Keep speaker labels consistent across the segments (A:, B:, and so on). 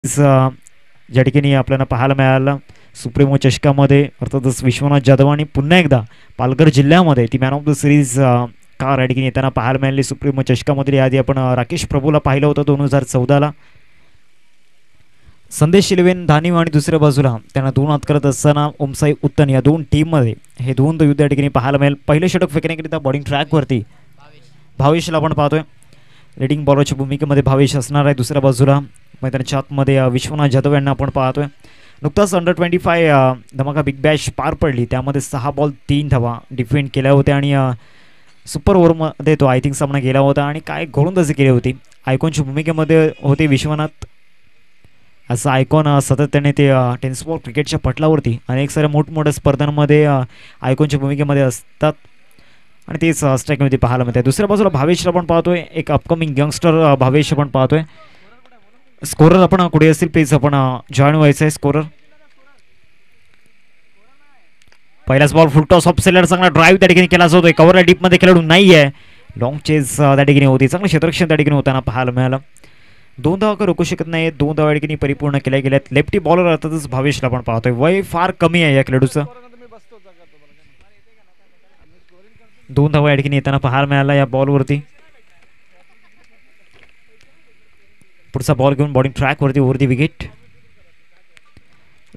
A: ज्या ठिकाणी आपल्याला पाहायला मिळालं सुप्रीमो चषकामध्ये अर्थातच विश्वनाथ जाधव आणि पुन्हा एकदा पालघर जिल्ह्यामध्ये ती man of the series car या ठिकाणी येताना पाहायला मिळाली सुप्रीमो चषकामध्ये. याआधी आपण राकेश प्रभूला पाहिलं होतं 2014ला. संदेश इलेव्हन धानीव आणि दुसऱ्या बाजूला त्यांना 2 हात करत असताना ओमसाई उत्तन या दोन टीममध्ये हे दोन युद्ध या ठिकाणी पाहायला मिळेल. पहिले षटक फेकण्याकरिता बॉलिंग ट्रॅकवरती भावेशला आपण पाहतोय. लीडिंग बॉलरच्या भूमिकेमध्ये भावेश असणार आहे. दुसऱ्या बाजूला मैदानाच्या आतमध्ये विश्वनाथ जाधव यांना आपण पाहतोय. नुकताच अंडर-25 धमाका बिग बॅश पार पडली, त्यामध्ये 6 बॉल 3 धावा डिफेंड केल्या होत्या आणि सुपर ओव्हरमध्ये तो आय थिंक सामना गेला होता आणि काय गोलंदाजी केली होती. आयकॉनच्या भूमिकेमध्ये होते विश्वनाथ. असं आयकॉन सातत्याने ते टेनिस बॉल क्रिकेटच्या पटलावरती अनेक साऱ्या मोठमोठ्या स्पर्धांमध्ये आयकॉनच्या भूमिकेमध्ये असतात आणि तेच स्ट्राईकमध्ये पाहायला मिळते. दुसऱ्या बाजूला भावेशला पण पाहतोय, एक अपकमिंग यंगस्टर भावेश पण पाहतोय. स्कोरर आपण कुठे असतील प्लीज आपण जॉईन व्हायचं आहे. स्कोरर पहिलाच ball full toss of seller, चांगला ड्राईव्ह त्या ठिकाणी केला जातोय. कव्हरला डीपमध्ये खेळाडू नाही आहे. लॉंग चेस त्या ठिकाणी होती, चांगलं क्षेत्ररक्षण त्या ठिकाणी होताना पाहायला मिळालं. 2 धावा का रोखू शकत नाही, 2 धावा या ठिकाणी परिपूर्ण केल्या गेल्यात. लेफ्टी बॉलर अर्थातच भावेशला पण पाहतोय. वय फार कमी आहे या खेळाडूचं. 2 धावा या ठिकाणी येताना पाहायला मिळाला या बॉलवरती. पुढचा बॉल घेऊन बॉलिंग ट्रॅकवरती ओव्हर दी विकेट.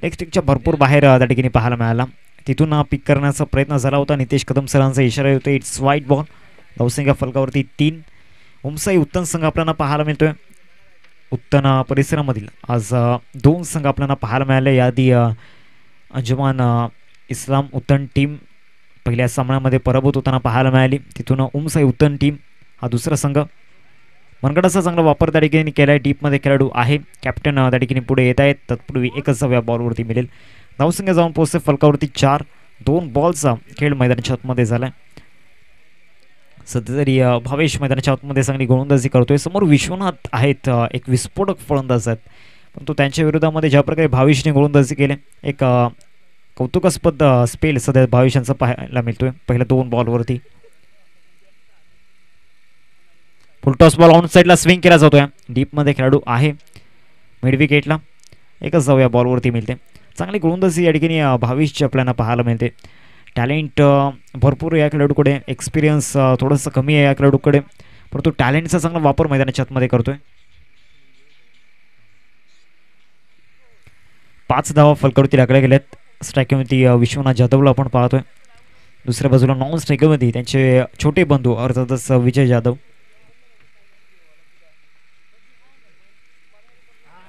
A: लेग स्टिकच्या भरपूर बाहेर त्या ठिकाणी पाहायला मिळाला. तिथून पिक करण्याचा प्रयत्न झाला होता. नितेश कदम सरांचा इशारा होता. इट्स वाईट बॉल. धावसंख्या फलकावरती 3. ओमसाई उत्तन संघ आपल्याला पाहायला मिळतोय. उत्तन परिसरामधील आज 2 संघ आपल्याला पाहायला मिळाले. याआधी अंजुमान इस्लाम उत्तन टीम पहिल्या सामन्यामध्ये पराभूत होताना पाहायला मिळाली. तिथून ओमसाई उत्तन टीम हा दुसरा संघ. मनगडाचा चांगला वापर त्या ठिकाणी केला आहे. डीपमध्ये खेळाडू आहे. कॅप्टन त्या ठिकाणी पुढे येत आहेत. तत्पूर्वी एकच या बॉलवरती मिळेल. धावसंख्या जाऊन पोहोचते फलकावरती 4. 2 बॉलचा खेळ मैदानाच्या आतमध्ये झालाय. सध्या तरी भावेश मैदानाच्या आतमध्ये चांगली गोलंदाजी करतोय. समोर विश्वनाथ आहेत, एक विस्फोटक फलंदाज आहेत, परंतु त्यांच्या विरोधामध्ये ज्या प्रकारे भावेशने गोलंदाजी केली एक कौतुकास्पद स्पेल सध्या भावेश यांचा पाहायला मिळतोय पहिल्या 2 बॉलवरती. फुलटॉस बॉल ऑन साईडला स्विंग केला जातोय. डीपमध्ये खेळाडू आहे. मिड विकेटला एकच जाऊ या बॉलवरती मिळते. चांगली गोलंदाजी या ठिकाणी भावेशची आपल्याला पाहायला मिळते. टॅलेंट भरपूर या खेळाडूकडे, एक्सपिरियन्स थोडंसं कमी आहे या खेळाडूकडे, परंतु टॅलेंटचा चांगला वापर मैदानाच्या आतमध्ये करतोय. 5 धावा फलकावरती लागल्या गेल्यात. स्ट्रायकिंगमध्ये विश्वनाथ जाधवला आपण पाहतोय. दुसऱ्या बाजूला नॉन स्ट्रायकिंगमध्ये त्यांचे छोटे बंधू अर्थातच विजय जाधव.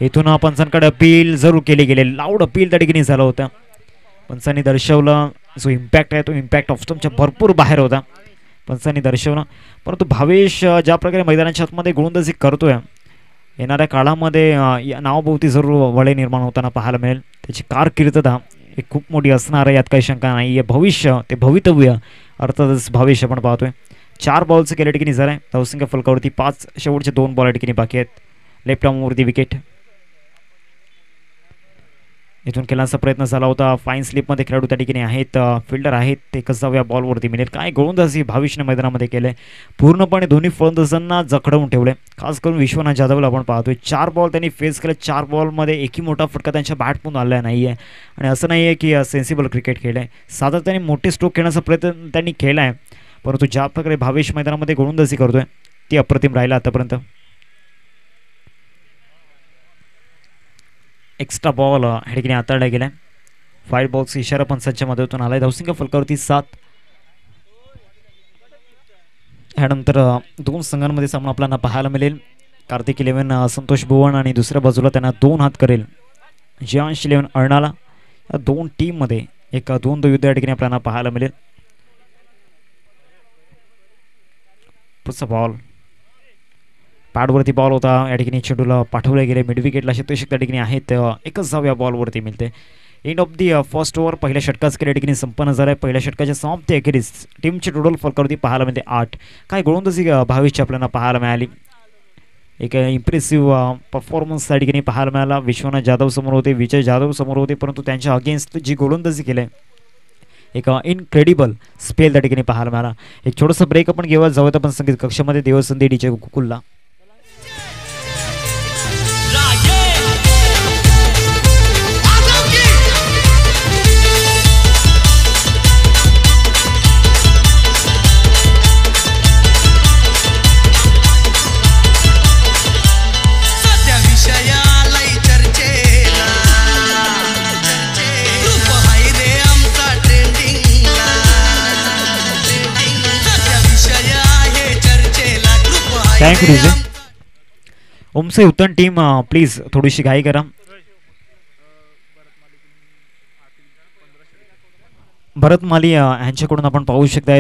A: इथून पंचांकडे अपील जरूर केले गेले. लाऊड अपील त्या ठिकाणी झालं होतं. पंचांनी दर्शवलं जो इम्पॅक्ट आहे तो इम्पॅक्ट ऑफ स्टंपच्या भरपूर बाहेर होता. पंचांनी दर्शवलं, परंतु भावेश ज्या प्रकारे मैदानाच्या आतमध्ये गोलंदाजी करतोय येणाऱ्या काळामध्ये या नावाभोवती जरूर वळे निर्माण होताना पाहायला मिळेल. त्याची कारकीर्दता एक खूप मोठी असणार आहे, यात काही शंका नाही आहे. भविष्य ते भवितव्य अर्थातच भावेश आपण पाहतोय. 4 बॉलचं केल्या ठिकाणी झालं आहे. धावसंख्या फलकावरती 5. शेवटचे 2 बॉल या ठिकाणी बाकी आहेत. लेफ्ट आर्मवरती विकेट. इथून खेळण्याचा प्रयत्न झाला होता. फाईन स्लिपमध्ये खेळाडू त्या ठिकाणी आहेत. फिल्डर आहेत. ते कसं या बॉलवरती मिळेल. काय गोलंदाजी भावेशने मैदानामध्ये केलं आहे. पूर्णपणे दोन्ही फलंदाजांना जखडवून ठेवले. खास करून विश्वनाथ जाधवला आपण पाहतोय. 4 बॉल त्यांनी फेस केले. 4 बॉलमध्ये एकही मोठा फटका त्यांच्या बॅटमधून आलेला नाही आहे आणि असं नाही आहे की सेन्सिबल क्रिकेट खेळ आहे. सातत्याने मोठे स्ट्रोक खेळण्याचा प्रयत्न त्यांनी केला आहे, परंतु ज्या प्रकारे भावेश मैदानामध्ये गोलंदाजी करतोय ती अप्रतिम राहिला आतापर्यंत. एक्स्ट्रा बॉल ह्या ठिकाणी हाताळला गेलाय. 5 बॉल्स इशारा पंचांच्या मदतीतून आलाय. धावसंख्या फलकावरती 7. ह्यानंतर 2 संघांमध्ये सामना आपल्याला पाहायला मिळेल. कार्तिक 11 संतोष भुवन आणि दुसऱ्या बाजूला त्यांना 2 हात करेल जयांश 11 अर्णाला. या 2 टीममध्ये एक 2 युद्ध या ठिकाणी आपल्याला पाहायला मिळेल. पुढचा बॉल पॅडवरती बॉल होता. या ठिकाणी चेंडूला पाठवले गेले. मिड विकेटला शतक त्या ठिकाणी आहेत. एकच धाव या बॉलवरती मिळते. End of the first over. पहिल्या षटकाचं केल्या ठिकाणी संपन्न झालं आहे. पहिल्या षटकाच्या समाप्ती अखेरीस टीमची टोटल फलकावरती पाहायला मिळते 8. काय गोलंदाजी भावेशची आपल्याला पाहायला मिळाली. एक इम्प्रेसिव्ह परफॉर्मन्स त्या ठिकाणी पाहायला मिळाला. विश्वनाथ जाधव समोर होते, विजय जाधव समोर होते, परंतु त्यांच्या अगेन्स्ट जी गोलंदाजी केली आहे एक इनक्रेडिबल स्पेल त्या ठिकाणी पाहायला मिळाला. एक छोटंसं ब्रेक आपण घेऊया. जाऊयात आपण संगीत कक्षामध्ये. देवसंधी डीजे गोकुलला. Thank you DJ. Omsai Uttan team please थोडीशी घाई करा. भरत माली यांच्याकडून आपण पाहू शकता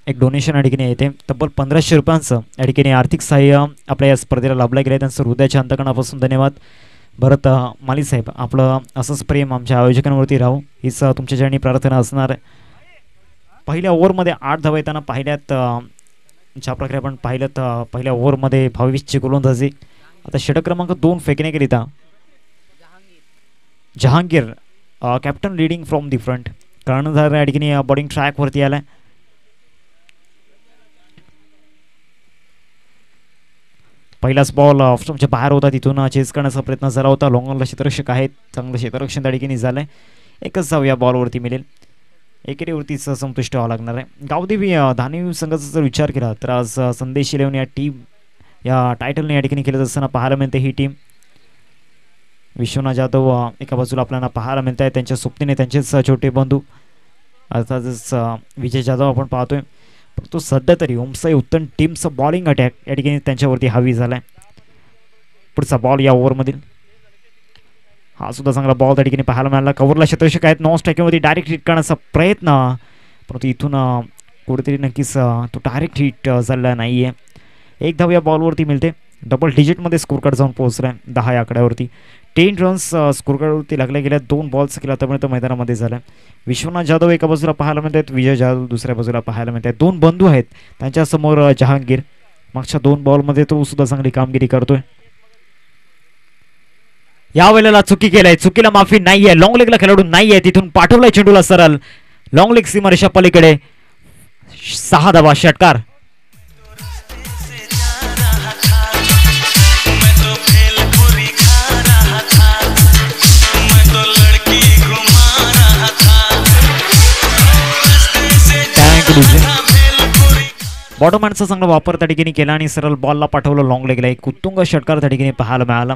A: एक डोनेशन या ठिकाणी येते तब्बल 1500 रुपयांचं या ठिकाणी आर्थिक सहाय्य आपल्या या स्पर्धेला लाभलं गेलं आहे. त्यांचं हृदयाच्या अंतकणापासून धन्यवाद भरत माली साहेब. आपलं असंच प्रेम आमच्या आयोजकांवरती राहू हीच तुमच्या ज्यांनी प्रार्थना असणार आहे. पहिल्या ओव्हरमध्ये 8 धावा येताना पाहिल्यात ज्या प्रकारे आपण पाहिल्यात पहिल्या ओव्हरमध्ये 22ची गोलंदाजी. आता षटक क्रमांक 2 फेकण्याकरिता Jahangir captain leading from the front कर्णधार या ठिकाणी बॉलिंग ट्रॅकवरती आलाय. पहिलाच बॉल ऑफस्टॉपच्या बाहेर होता तिथून चेस करण्याचा प्रयत्न झाला होता. लॉंगॉनला क्षेत्ररक्षक आहेत चांगलं क्षेत्ररक्षण त्या ठिकाणी झालंय. एकच धाव या बॉलवरती मिळेल. एकेरीवरतीच संतुष्ट व्हावं लागणार आहे. गावदेवी धानिव संघाचा जर विचार केला तर आज संदेश 11 या टीम या टायटलने या ठिकाणी केलं असताना पाहायला मिळते. ही टीम विश्वनाथ जाधव एका बाजूला आपल्याला पाहायला मिळत आहे. त्यांच्या सोबतीने त्यांचेच छोटे बंधू अर्थातच विजय जाधव आपण पाहतोय. परंतु सध्या तरी ओमसाई उत्तम टीमचं बॉलिंग अटॅक या ठिकाणी त्यांच्यावरती हावी झालाय. पुढचा बॉल या ओव्हरमधील हा सुद्धा चांगला बॉल त्या ठिकाणी पाहायला मिळाला. कव्हरला क्षेत्ररक्षक आहेत. नॉन स्ट्रायकिंगवरती डायरेक्ट हिट करण्याचा प्रयत्न परंतु इथून कुठेतरी नक्कीच तो डायरेक्ट हिट झालेला नाही आहे. एक धाव या बॉलवरती मिळते. डबल डिजिटमध्ये स्कोर कार्ड जाऊन पोहोचलाय 10 या आकड्यावरती. 10 रन्स स्कोर कार्डवरती लागल्या गेल्या. 2 बॉल्स केला आतापर्यंत मैदानामध्ये झाल्या. विश्वनाथ जाधव एका बाजूला पाहायला मिळत आहेत. विजय जाधव दुसऱ्या बाजूला पाहायला मिळत आहेत. 2 बंधू आहेत त्यांच्यासमोर जहांगीर. मागच्या 2 बॉलमध्ये तो सुद्धा चांगली कामगिरी करतोय. या वेळेला चुकी केलाय. चुकीला माफी नाहीये. लॉंग लेगला खेळाडू नाहीये. तिथून पाठवलाय चेंडूला सरळ लॉंग लेग सीमारेषा पलीकडे. 6 धावा षटकार. बॉटमहँडचा चांगला वापर त्या ठिकाणी केला आणि सरळ बॉलला पाठवलं लॉंग लेगला. एक उत्तुंग षटकार त्या ठिकाणी पाहायला मिळाला.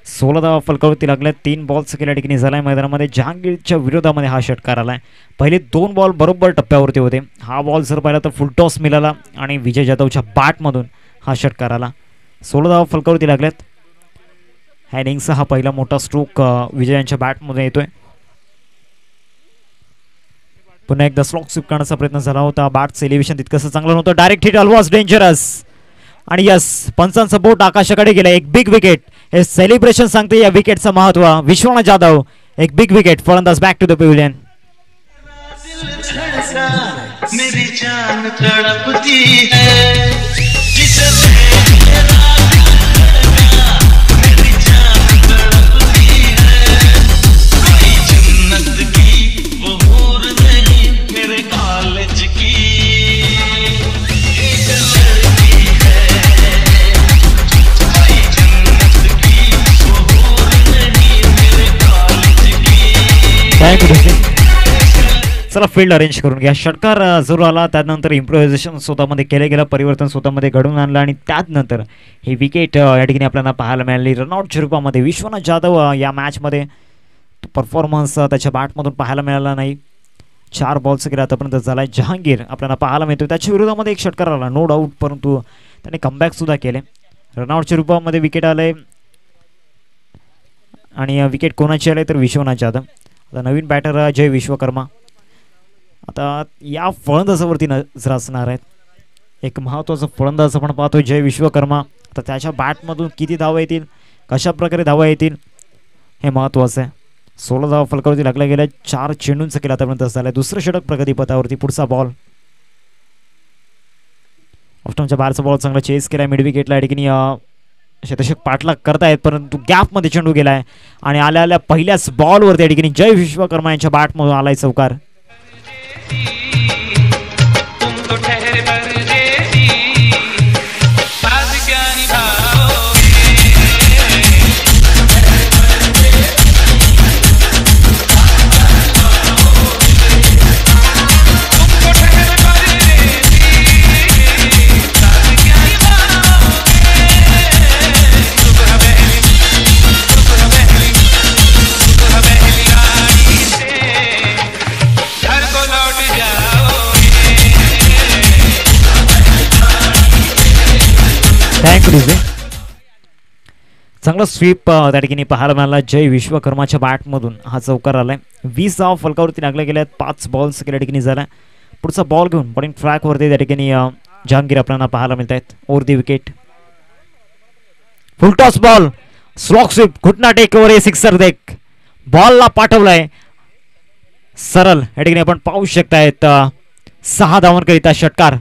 A: 16 धावा फलकावरती लागल्या. 3 बॉल्स केल्या ठिकाणी झालाय मैदानामध्ये. जहांगीरच्या विरोधामध्ये हा षटकार आलाय. पहिले 2 बॉल बरोबर टप्प्यावरती होते. हा बॉल जर पाहिला तर फुल टॉस मिळाला आणि विजय जाधवच्या बॅटमधून हा षटकार आला. 16 धावा फलकावरती लागल्यात. ह्या इनिंगचा हा पहिला मोठा स्ट्रोक विजय यांच्या बॅटमधून येतोय. पुन्हा एकदा स्लॉक स्वीप करण्याचा प्रयत्न झाला होता. बॅटचं एलिव्हेशन तितकंसं चांगलं नव्हतं. डायरेक्ट हिट ऑलमोस्ट डेंजरस आणि यस पंचांचं बोट आकाशाकडे गेलं. एक बिग विकेट. हे सेलिब्रेशन सांगते या विकेटचं महत्व. विश्वनाथ जाधव एक बिग विकेट. फलंदाज बॅक टू द पॅव्हिलियन. चला फील्ड अरेंज करून घ्या. षटकार जरूर आला. त्यानंतर इम्प्रोव्हायझेशन स्वतःमध्ये केलं गेलं. परिवर्तन स्वतःमध्ये घडून आणलं आणि त्यानंतर ही विकेट या ठिकाणी आपल्याला पाहायला मिळाली. रनआउटच्या रूपामध्ये विश्वनाथ जाधव या मॅचमध्ये परफॉर्मन्स त्याच्या बॅटमधून पाहायला मिळाला नाही. 4 बॉल्स केला आतापर्यंत झालाय. जहांगीर आपल्याला पाहायला मिळतो. त्याच्या विरोधामध्ये एक षटकार आला नो डाऊट परंतु त्याने कमबॅक सुद्धा केले. रनआउटच्या रूपामध्ये विकेट आले आणि विकेट कोणाची आले तर विश्वनाथ जाधव. आता नवीन बॅटर जय विश्वकर्मा आता या फलंदाजावरती नजर असणार आहेत. एक महत्त्वाचा फलंदाज आपण पाहतोय जय विश्वकर्मा. तर त्याच्या बॅटमधून किती धावा येतील कशा प्रकारे धावा येतील हे महत्त्वाचं आहे. 16 धावा फलकावरती लागल्या गेल्या. 4 चेंडूंचं केलं आतापर्यंत झालं. दुसरं षटक प्रगतीपथावरती. पुढचा बॉल ऑफस्टॉपच्या बाहेरचा बॉल चांगला चेस केला. मिड विकेटला या ठिकाणी क्षेत्ररक्षक पाठलाग करतायत परंतु गॅपमध्ये चेंडू गेलाय आणि आल्या आल्या पहिल्याच बॉलवरती या ठिकाणी जय विश्वकर्मा यांच्या बॅटमधून आलाय चौकार. थँक्यू. चांगला स्वीप त्या ठिकाणी पाहायला मिळाला जय विश्वकर्माच्या बॅटमधून. हा चौकार आलाय. 20 धावा फलकावरती लागल्या गेल्यात. 5 बॉल्स केल्या ठिकाणी झाला. पुढचा बॉल घेऊन बॉलिंग ट्रॅकवरती त्या ठिकाणी जहांगीर आपल्याला पाहायला मिळत आहेत. Over the wicket. Full toss ball. Slog sweep. घुटना टेकवर सिक्सर देख. बॉलला पाठवलाय सरळ. या ठिकाणी आपण पाहू शकतायत 6 धावांकरिता षटकार.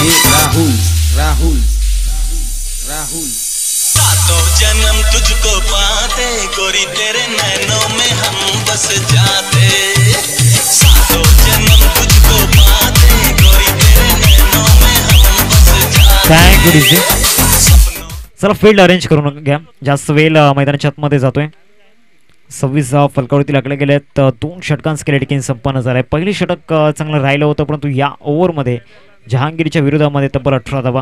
B: राहुल राहुल राहुल सातों जन्म तुझको पाते गोरी तेरे नैनों में हम बस जाते. सातों जन्म तुझको पाते गोरी तेरे नैनों में हम बस जाते.
A: थँक्यू. चला फील्ड अरेंज करून घ्या. जास्त वेळ मैदानाच्या आतमध्ये जातोय. 26 धावा फलकावरती लागले गेलेत. 2 षटकांस केल्या ठिकाणी संपन्न झालाय. पहिलं षटक चांगलं राहिलं होतं परंतु या ओव्हरमध्ये जहांगीरच्या विरोधामध्ये तब्बल 18 धावा.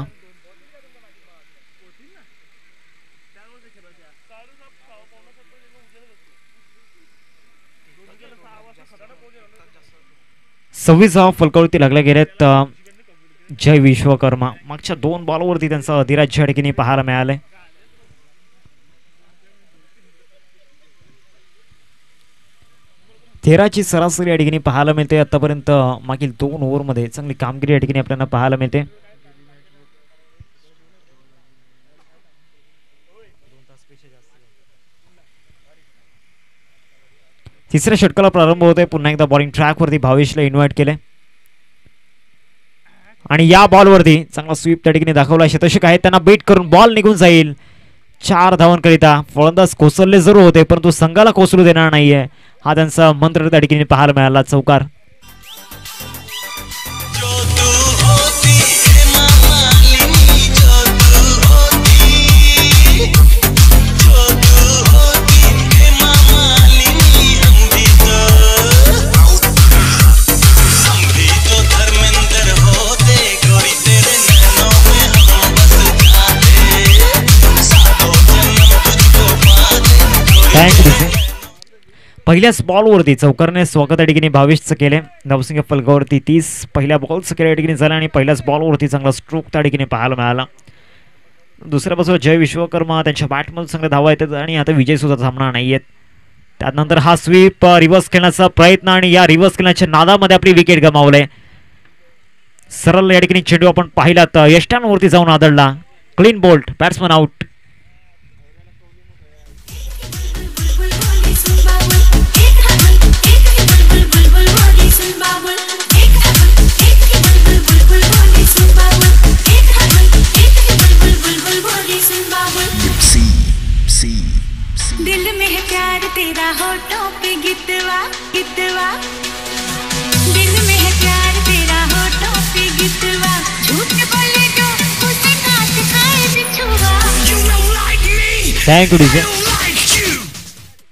A: सव्वीस धावा फलकावरती लागल्या गेल्यात. जय विश्वकर्मा मागच्या 2 बॉलवरती त्यांचा अधिराज्य या ठिकाणी पाहायला मिळालंय. तेराची सरासरी या ठिकाणी पाहायला मिळते. आतापर्यंत मागील 2 ओव्हरमध्ये चांगली कामगिरी या ठिकाणी आपल्याला पाहायला मिळते. तिसऱ्या षटकाला प्रारंभ होतोय. पुन्हा एकदा बॉलिंग ट्रॅकवरती भावेशला इन्व्हाइट केले आणि या बॉलवरती चांगला स्वीप त्या ठिकाणी दाखवला. शतषक आहेत. त्यांना बीट करून बॉल निघून जाईल. 4 धावांकरिता. फलंदाज कोसळले जरूर होते परंतु संघाला कोसळू देणार नाहीये. हा त्यांचा मंत्र त्या ठिकाणी पाहायला मिळाला. चौकार. पहिल्याच बॉलवरती चौकारने स्वागत या ठिकाणी भावेशचं केले. नवसिंग फलकावरती 30 पहिल्या बॉलचं केल्या ठिकाणी झालं आणि पहिल्याच बॉलवरती चांगला स्ट्रोक त्या ठिकाणी पाहायला मिळाला. दुसऱ्या बाजूला जय विश्वकर्मा त्यांच्या बॅटमधून चांगले धावा येतात आणि आता विजय सुद्धा थांबणार नाहीयेत. त्यानंतर हा स्वीप रिव्हर्स खेळण्याचा प्रयत्न आणि या रिव्हर्स खेळण्याच्या नादामध्ये आपली विकेट गमावले. सरळ या ठिकाणी चेंडू आपण पाहिलात यष्ट्यांवरती जाऊन आदळला. Clean bolt. Batsman out.
C: दिल में है प्यार तेरा होठों पे गितवा गितवा. दिल में है प्यार तेरा होठों पे गितवा. झूठ बोले जो उसे काट खाए बिछुआ. You don't like me.
A: Thank you DJ.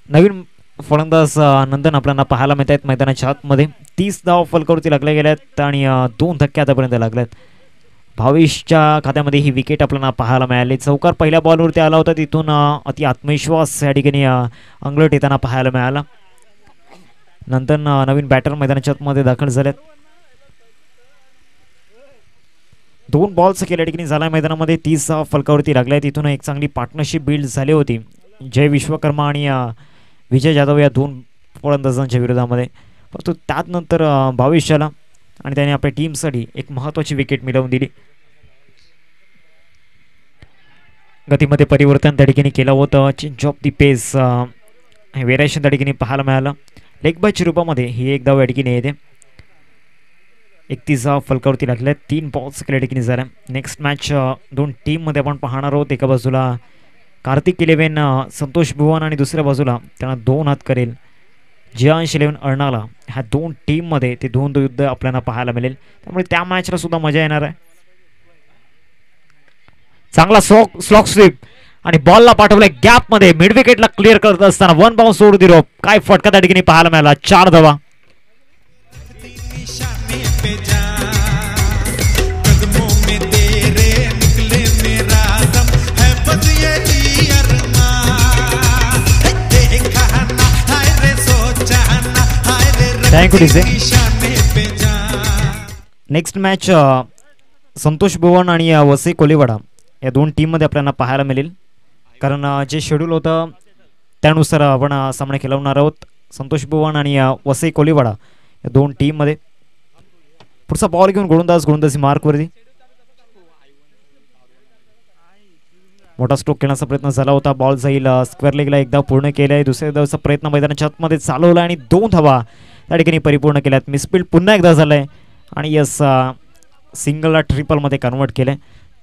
A: नवीन फलंदाज नंदन आपल्याला पाहायला मिळत आहेत मैदानाच्या आतमध्ये. 30 धावा फलकावरती लागल्या गेल्यात आणि 2 धक्के आतापर्यंत लागल्यात. भावेशच्या खात्यामध्ये ही विकेट आपल्याला पाहायला मिळाली. चौकार पहिल्या बॉलवरती आला होता. तिथून अति आत्मविश्वास या ठिकाणी अंगलट येताना पाहायला मिळाला. नंतर नवीन बॅटर मैदानाच्या आतमध्ये दाखल झालेत. 2 बॉल्स केल्या ठिकाणी झाला मैदानामध्ये. 30 फलकावरती लागल्या. तिथून एक चांगली पार्टनरशिप बिल्ड झाली होती जय विश्वकर्मा आणि विजय जाधव या 2 फलंदाजांच्या विरोधामध्ये. परंतु त्यानंतर भावेशला आणि त्याने आपल्या टीमसाठी एक महत्त्वाची विकेट मिळवून दिली. गतीमध्ये परिवर्तन त्या ठिकाणी केलं होतं. चेंज ऑफ दी पेस हे व्हेरिएशन त्या ठिकाणी पाहायला मिळालं. लेग बायच्या रूपामध्ये ही एक धाव या ठिकाणी येते. 31 फलकावरती लागल्या. 3 बॉल्स केल्या ठिकाणी झाल्या. नेक्स्ट मॅच 2 टीममध्ये आपण पाहणार आहोत. एका बाजूला कार्तिक 11 संतोष भुवन आणि दुसऱ्या बाजूला त्यांना 2 हात करेल जियांश 11 अर्णाला. ह्या 2 टीममध्ये ते द्वंद्व युद्ध आपल्याला पाहायला मिळेल. त्यामुळे त्या मॅचला सुद्धा मजा येणार आहे. चांगला स्लॉक स्वीप आणि बॉलला पाठवलाय गॅपमध्ये. मिड विकेटला क्लिअर करत असताना 1 बाउन्स सोडू दिलो. काय फटका त्या ठिकाणी पाहायला मिळाला. 4 धावा. Thank you DJ. Next match Santosh Bhuvan आणि वसई कोलीवाडा या दोन टीममध्ये आपल्याला पाहायला मिळेल. कारण जे शेड्यूल होतं त्यानुसार आपण सामने खेळवणार आहोत. संतोष भुवन आणि वसई कोलीवाडा या दोन टीममध्ये. पुढचा बॉल घेऊन गोलंदाजी मार्कवरती. मोठा स्ट्रोक खेळण्याचा प्रयत्न झाला होता. बॉल जाईल स्क्वेअर लेगला एकदा पूर्ण केलाय. दुसऱ्या एकदा प्रयत्न मैदानाच्या आतमध्ये चालवला आणि 2 धावा त्या ठिकाणी परिपूर्ण केल्यात. मिसफील्ड पुन्हा एकदा झालाय आणि यस सिंगलला ट्रिपलमध्ये कन्वर्ट केलंय.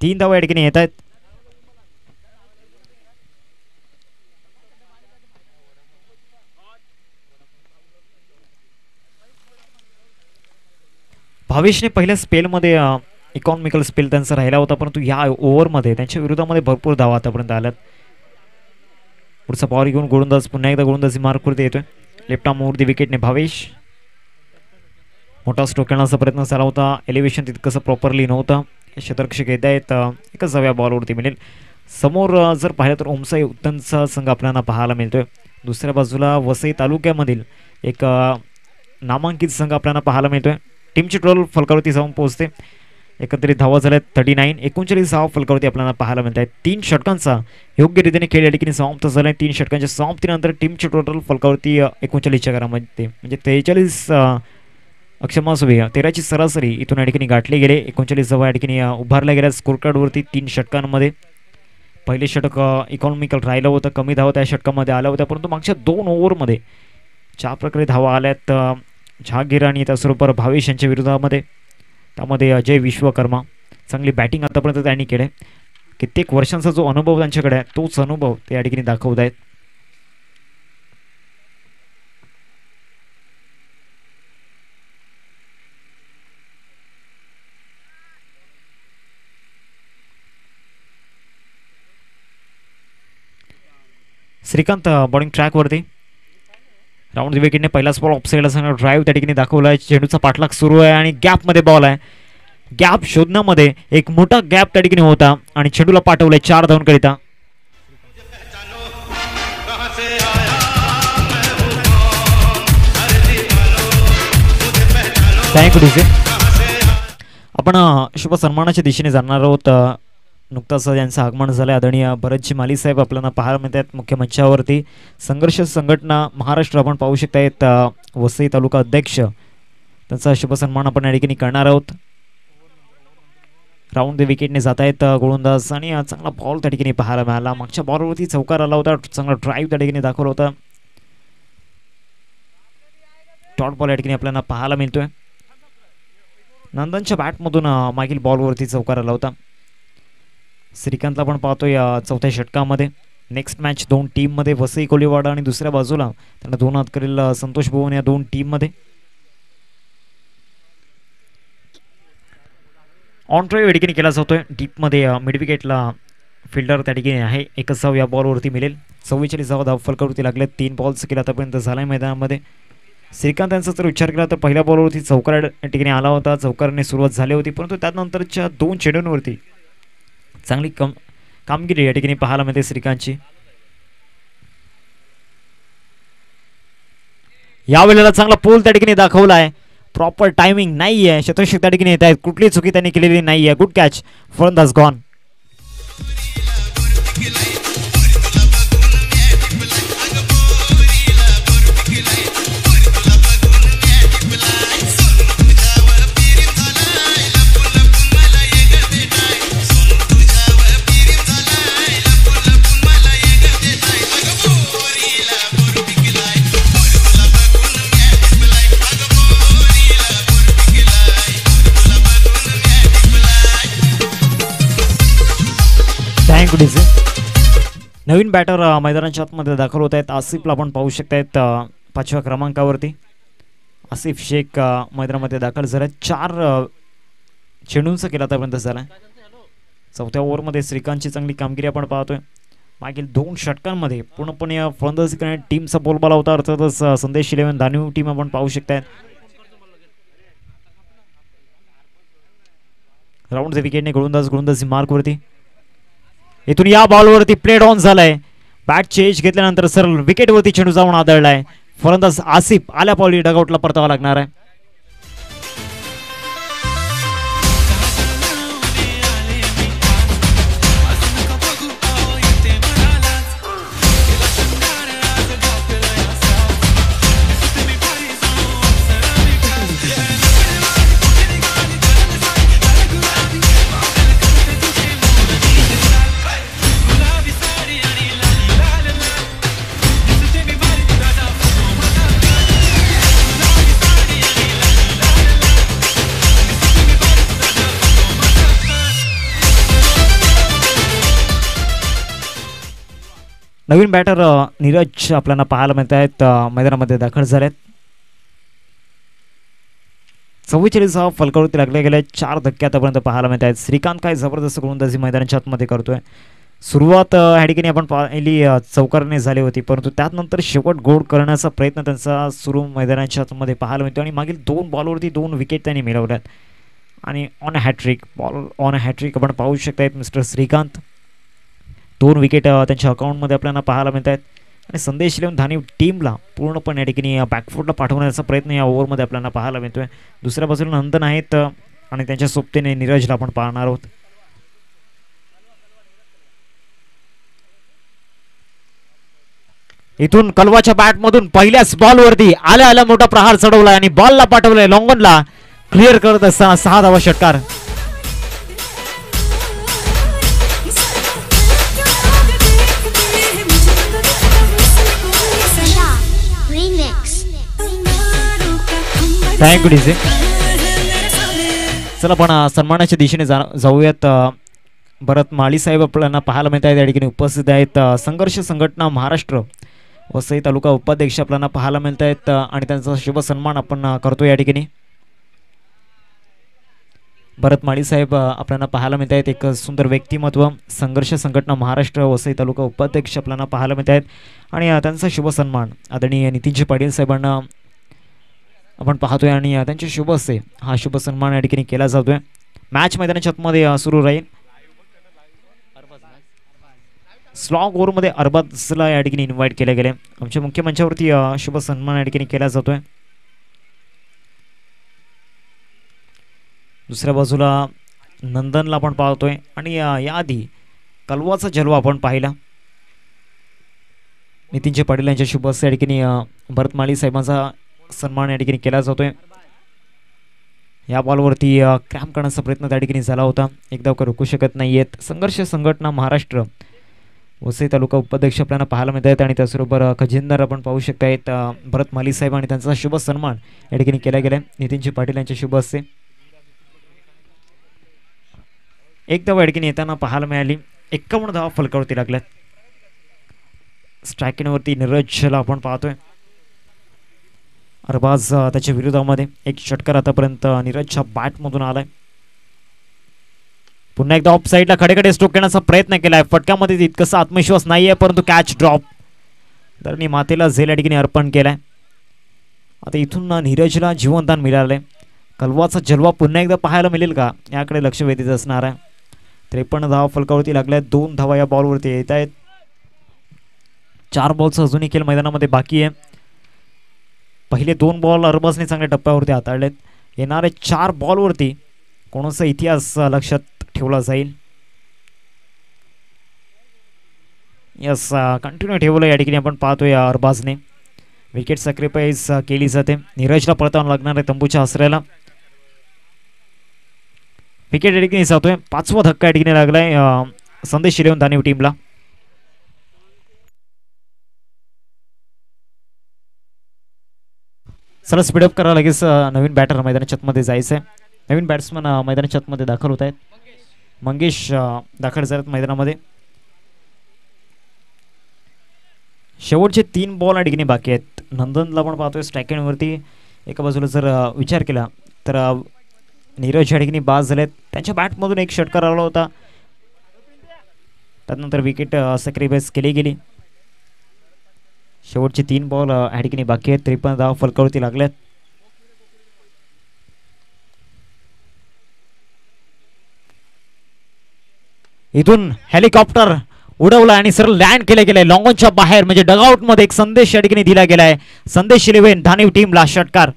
A: 3 धावा या ठिकाणी येत आहेत. भावेशने पहिल्या स्पेलमध्ये इकॉनॉमिकल स्पेल त्यांचा राहिला होता, परंतु या ओव्हरमध्ये त्यांच्या विरोधामध्ये भरपूर धावा आतापर्यंत आल्यात. पुढचा बॉल घेऊन गोलंदाज पुन्हा एकदा गोलंदाजी मार्कवरती येतोय. लेफ्ट आर्मवरती विकेटने भावेश. मोठा स्ट्रोक खेळण्याचा प्रयत्न झाला होता. एलिव्हेशन तितकंसं प्रॉपरली नव्हतं. क्षेत्ररक्षक येत आहेत. एकच जाव्या बॉलवरती मिळेल. समोर जर पाहिलं तर ओमसाई उत्तनचा संघ आपल्याला पाहायला मिळतोय. दुसऱ्या बाजूला वसई तालुक्यामधील एक नामांकित संघ आपल्याला पाहायला मिळतोय. टीमची टोटल फलकावरती जाऊन पोहोचते. एकत्रित धावा झाल्यात 39. 39 धावा फलकावरती आपल्याला पाहायला मिळत आहेत. 3 षटकांचा योग्य रीतीने खेळ या ठिकाणी समाप्त झाला आहे. 3 षटकांच्या समाप्तीनंतर टीमची टोटल फलकावरती 39च्या घरामध्ये म्हणजे 43 क्षमासुबी 13ची सरासरी इथून या ठिकाणी गाठले गेले. 39 धावा या ठिकाणी उभारल्या गेल्या स्कोर कार्डवरती 3 षटकांमध्ये. पहिले षटक इकॉनॉमिकल राहिलं होतं. कमी धावा त्या षटकामध्ये आल्या होत्या, परंतु मागच्या 2 ओव्हरमध्ये ज्या प्रकारे धावा आल्यात जहागीर आणि त्याचबरोबर भावेश यांच्या विरोधामध्ये, त्यामध्ये अजय विश्वकर्मा चांगली बॅटिंग आतापर्यंत त्यांनी केलं आहे. कित्येक वर्षांचा जो अनुभव त्यांच्याकडे आहे तोच अनुभव ते या ठिकाणी दाखवत आहेत. श्रीकांत बॉलिंग ट्रॅकवरती. राऊंड विकेटने पहिलाच बॉल ऑफसाईडला सांगा ड्राईव्ह त्या ठिकाणी दाखवला आहे. चेंडूचा पाठलाग सुरू आहे आणि गॅपमध्ये बॉल आहे. गॅप शोधण्यामध्ये एक मोठा गॅप त्या ठिकाणी होता आणि चेंडूला पाठवलंय 4 धावांकरिता. Thank you DJ. आपण शुभ सन्मानाच्या दिशेने जाणार आहोत. नुकताच यांचं आगमन झालं. आदरणीय भरतजी माली साहेब आपल्याला पाहायला मिळतात मुख्य मंचावरती. संघर्ष संघटना महाराष्ट्र आपण पाहू शकतायत. वसई तालुका अध्यक्ष त्यांचा शुभ सन्मान आपण या ठिकाणी करणार आहोत. राऊंड विकेटने जात आहेत गोलंदाज आणि चांगला बॉल त्या ठिकाणी पाहायला मिळाला. मागच्या बॉलवरती चौकार आला होता. चांगला ड्राईव्ह त्या ठिकाणी दाखवला होता. डॉट बॉल या ठिकाणी आपल्याला पाहायला मिळतोय. नंदनच्या बॅटमधून मागील बॉलवरती चौकार आला होता. श्रीकांतला पण पाहतोय चौथ्या षटकामध्ये. नेक्स्ट मॅच 2 टीममध्ये वसई कोलीवाडा आणि दुसऱ्या बाजूला त्यांना 2 हात करेल संतोष भुवन या 2 टीममध्ये. ऑन ड्राईव्ह या ठिकाणी केला जातोय. डीपमध्ये मिड विकेटला फिल्डर त्या ठिकाणी आहे. 1 धाव या बॉलवरती मिळेल. 44 धाव फलकावरती लागले. 3 बॉल्स केला आतापर्यंत झालाय मैदानामध्ये. श्रीकांत यांचा जर विचार केला तर पहिल्या बॉलवरती चौकार या ठिकाणी आला होता. चौकाराने सुरुवात झाली होती, परंतु त्यानंतरच्या 2 चेंडूंवरती चांगली कामगिरी या ठिकाणी पाहायला मिळते श्रीकांतची. यावेळेला चांगला पोल त्या ठिकाणी दाखवला आहे. प्रॉपर टायमिंग नाही आहे. शतक त्या ठिकाणी येत आहेत. कुठली चुकी त्यांनी केलेली नाही आहे. Good catch. फलंदाज गॉन. नवीन बॅटर मैदानाच्या आतमध्ये दाखल होत आहेत. आसिफला आपण पाहू शकतायत 5व्या क्रमांकावरती. आसिफ शेख मैदानामध्ये दाखल झाला. 4 चेंडूंचा केला आतापर्यंत झाला. 4थ्या ओव्हरमध्ये श्रीकांतची चांगली कामगिरी आपण पाहतोय. मागील 2 षटकांमध्ये पूर्णपणे फलंदाजी करणाऱ्या टीमचा बोलबाला होता. अर्थातच संदेश 11 दानव टीम आपण पाहू शकतायत. राऊंड विकेटने गोलंदाजी मार्कवरती. इथून या बॉलवरती प्लेड ऑन झालाय. बॅट चेंज घेतल्यानंतर सरळ विकेटवरती चेंडू जाऊन आदळलाय. फलंदाज आसिफ आल्या पावली डगआउटला परतावा लागणार आहे. नवीन बॅटर नीरज आपल्याला पाहायला मिळत आहेत मैदानामध्ये दाखल झालेत. 44 फलकावरती लागले गेले 4 धक्के आतापर्यंत पाहायला मिळत आहेत. श्रीकांत काय जबरदस्त गोलंदाजी मैदानाच्या आतमध्ये करतोय. सुरुवात ह्या ठिकाणी आपण पाहिली चौकारने झाली होती, परंतु त्यानंतर शेवट गोड करण्याचा प्रयत्न त्यांचा सुरू मैदानाच्या आतमध्ये पाहायला मिळतो आणि मागील 2 बॉलवरती 2 विकेट त्यांनी मिळवल्यात आणि on hattrick ball on hattrick आपण पाहू शकतायत मिस्टर श्रीकांत. 2 विकेट त्यांच्या अकाउंटमध्ये आपल्याला पाहायला मिळत आहेत आणि संदेश लिहून धानी टीमला पूर्णपणे या ठिकाणी बॅकफुटला पाठवण्याचा प्रयत्न या ओव्हरमध्ये आपल्याला पाहायला मिळतोय. दुसऱ्या बाजूला नंदन आहेत आणि त्यांच्या सोबतीने नीरजला आपण पाहणार आहोत. इथून कलवाच्या बॅटमधून पहिल्याच बॉलवरती आल्या मोठा प्रहार चढवलाय आणि बॉलला पाठवलाय लॉंगनला. क्लिअर करत असताना 6 धावा षटकार. Thank you DJ. चला पण सन्मानाच्या दिशेने जाऊयात. भरत माळी साहेब आपल्याला पाहायला मिळत आहेत या ठिकाणी उपस्थित आहेत. संघर्ष संघटना महाराष्ट्र वसई तालुका उपाध्यक्ष आपल्याला पाहायला मिळत आहेत आणि त्यांचा शुभ सन्मान आपण करतो या ठिकाणी. भरत माळी साहेब आपल्याला पाहायला मिळत आहेत. एक सुंदर व्यक्तिमत्व. संघर्ष संघटना महाराष्ट्र वसई तालुका उपाध्यक्ष आपल्याला पाहायला मिळत आहेत आणि त्यांचा शुभ सन्मान आदरणीय नितीनजी पाटील साहेबांना आपण पाहतोय आणि त्यांचे शुभ हस्ते हा शुभ सन्मान या ठिकाणी केला जातोय. मॅच मैदानाच्या आतमध्ये सुरू राहील. स्लॉग ओव्हरमध्ये अरबाजला या ठिकाणी इन्व्हाइट केले गेले. आमच्या मुख्य मंचावरती शुभ सन्मान या ठिकाणी केला जातोय. दुसऱ्या बाजूला नंदनला आपण पाहतोय आणि याआधी कलवाचा जलवा आपण पाहिला. नितीनजी पाटील यांच्या शुभ हस्ते या ठिकाणी भरत माळी साहेबांचा सन्मान या ठिकाणी केला जातोय. या बॉलवरती क्रॅम्प करण्याचा प्रयत्न त्या ठिकाणी झाला होता. एकदा रोखू शकत नाहीयेत. संघर्ष संघटना महाराष्ट्र वसई तालुका उपाध्यक्ष आपल्याला पाहायला मिळत आहेत आणि त्याचबरोबर खजिनदार आपण पाहू शकतायत भरत माळी साहेब आणि त्यांचा शुभ सन्मान या ठिकाणी केला गेला नितीनजी पाटील यांच्या शुभ हस्ते. एक धाव या ठिकाणी येताना पाहायला मिळाली. 51 धावा फलकावरती लागल्यात. स्ट्रायकिंगवरती नीरजला आपण पाहतोय. अरबाज त्याच्या विरोधामध्ये एक षटकार आतापर्यंत नीरजच्या बॅटमधून आलाय. पुन्हा एकदा ऑफ साईडला खडेखडे स्ट्रोक करण्याचा प्रयत्न केलाय. फटक्यामध्ये तितकासा आत्मविश्वास नाहीये, परंतु कॅच ड्रॉप. धरणी मातेला झेल या ठिकाणी अर्पण केलाय. आता इथून नीरजला जीवनदान मिळालंय. कलवाचा जलवा पुन्हा एकदा पाहायला मिळेल का याकडे लक्ष वेधीत असणार आहे. 53 धावा फलकावरती लागल्या. 2 धावा या बॉलवरती येत आहेत. 4 बॉलचा अजूनही खेळ मैदानामध्ये बाकी आहे. पहिले 2 बॉल अरबाजने चांगल्या टप्प्यावरती हाताळलेत. येणाऱ्या 4 बॉलवरती कोणाचा इतिहास लक्षात ठेवला जाईल. यस कंटिन्यू ठेवलं या ठिकाणी आपण पाहतोय. अरबाजने विकेट सॅक्रिफाईस केली जाते. नीरजला पळताना लागणार आहे तंबूच्या आसऱ्याला. विकेट या ठिकाणी जातोय. 5वा धक्का या ठिकाणी लागलाय संदेश लिहून धानी टीमला. चला स्पीडअप करा. लगेच नवीन बॅटर मैदानाच्या आतमध्ये जायचं आहे. नवीन बॅट्समन मैदानाच्या आतमध्ये दाखल होत आहेत. मंगेश दाखल झालेत मैदानामध्ये. शेवटचे 3 बॉल या ठिकाणी बाकी आहेत. नंदनला पण पाहतोय स्ट्रायकिंगवरती. एका बाजूला जर विचार केला तर नीरज या ठिकाणी बाद झालेत. त्यांच्या बॅटमधून एक षटकार आला होता. त्यानंतर विकेट सॅक्रिफाईस केली गेली. शेवटचे 3 बॉल या ठिकाणी बाकी आहेत. 53 धावा फलकावरती लागल्यात. इथून हेलिकॉप्टर उडवला आणि सरळ लँड केले गेले लॉंगॉनच्या बाहेर, म्हणजे डगआउट मध्ये एक संदेश या ठिकाणी दिला गेलाय. संदेश 11 धानीव टीमला षटकार.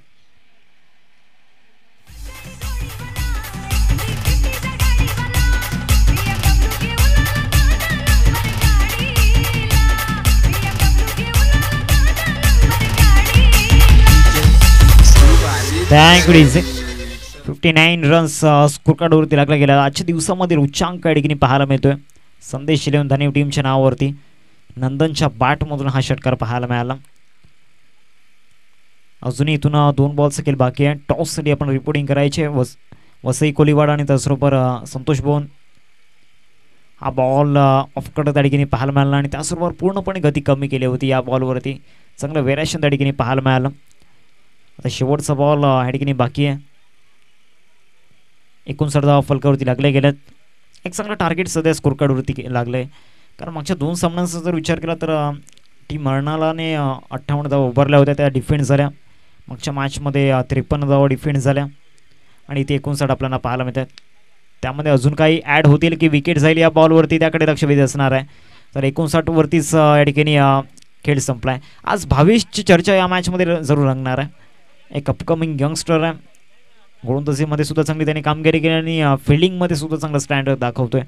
A: Thank you DJ. 59 रन्स स्कोर कार्डवरती लागला गेला. आजच्या दिवसामध्ये उच्चांक या ठिकाणी पाहायला मिळतोय. संदेश 11 धानीव टीमच्या नावावरती नंदनच्या बॅटमधून हा षटकार पाहायला मिळाला. अजूनही इथून 2 बॉल स्किल बाकी आहे. टॉससाठी आपण रिपोर्टिंग करायचे. वसई कोलीवाड आणि त्याचबरोबर संतोष भवन. हा बॉल ऑफकट त्या ठिकाणी पाहायला मिळाला आणि त्याचबरोबर पूर्णपणे गती कमी केली होती या बॉलवरती. चांगलं व्हेरिएशन त्या ठिकाणी पाहायला मिळालं. आता शेवटचा बॉल ह्या ठिकाणी बाकी आहे. 59 फलकावरती लागले गेल्यात. एक चांगलं टार्गेट सध्या स्कोर कार्डवरती लागलं आहे. कारण मागच्या 2 सामन्यांचा जर विचार केला तर टीम मर्नालाने 58 धावा उभारल्या होत्या, त्या डिफेंड झाल्या. मागच्या मॅचमध्ये 53 धावा डिफेंड झाल्या आणि इथे 59 आपल्याला पाहायला मिळतात. त्यामध्ये अजून काही ॲड होतील की विकेट जाईल या बॉलवरती, त्याकडे लक्ष वेध असणार आहे. तर 59 वरतीच या ठिकाणी खेळ संपला आहे. आज भावेशची चर्चा या मॅचमध्ये जरूर रंगणार आहे. एक अपकमिंग यंगस्टर आहे. गोलंदाजीमध्ये सुद्धा चांगली त्याने कामगिरी केली आणि फिल्डिंगमध्ये सुद्धा चांगला स्टँडर्ड दाखवतोय.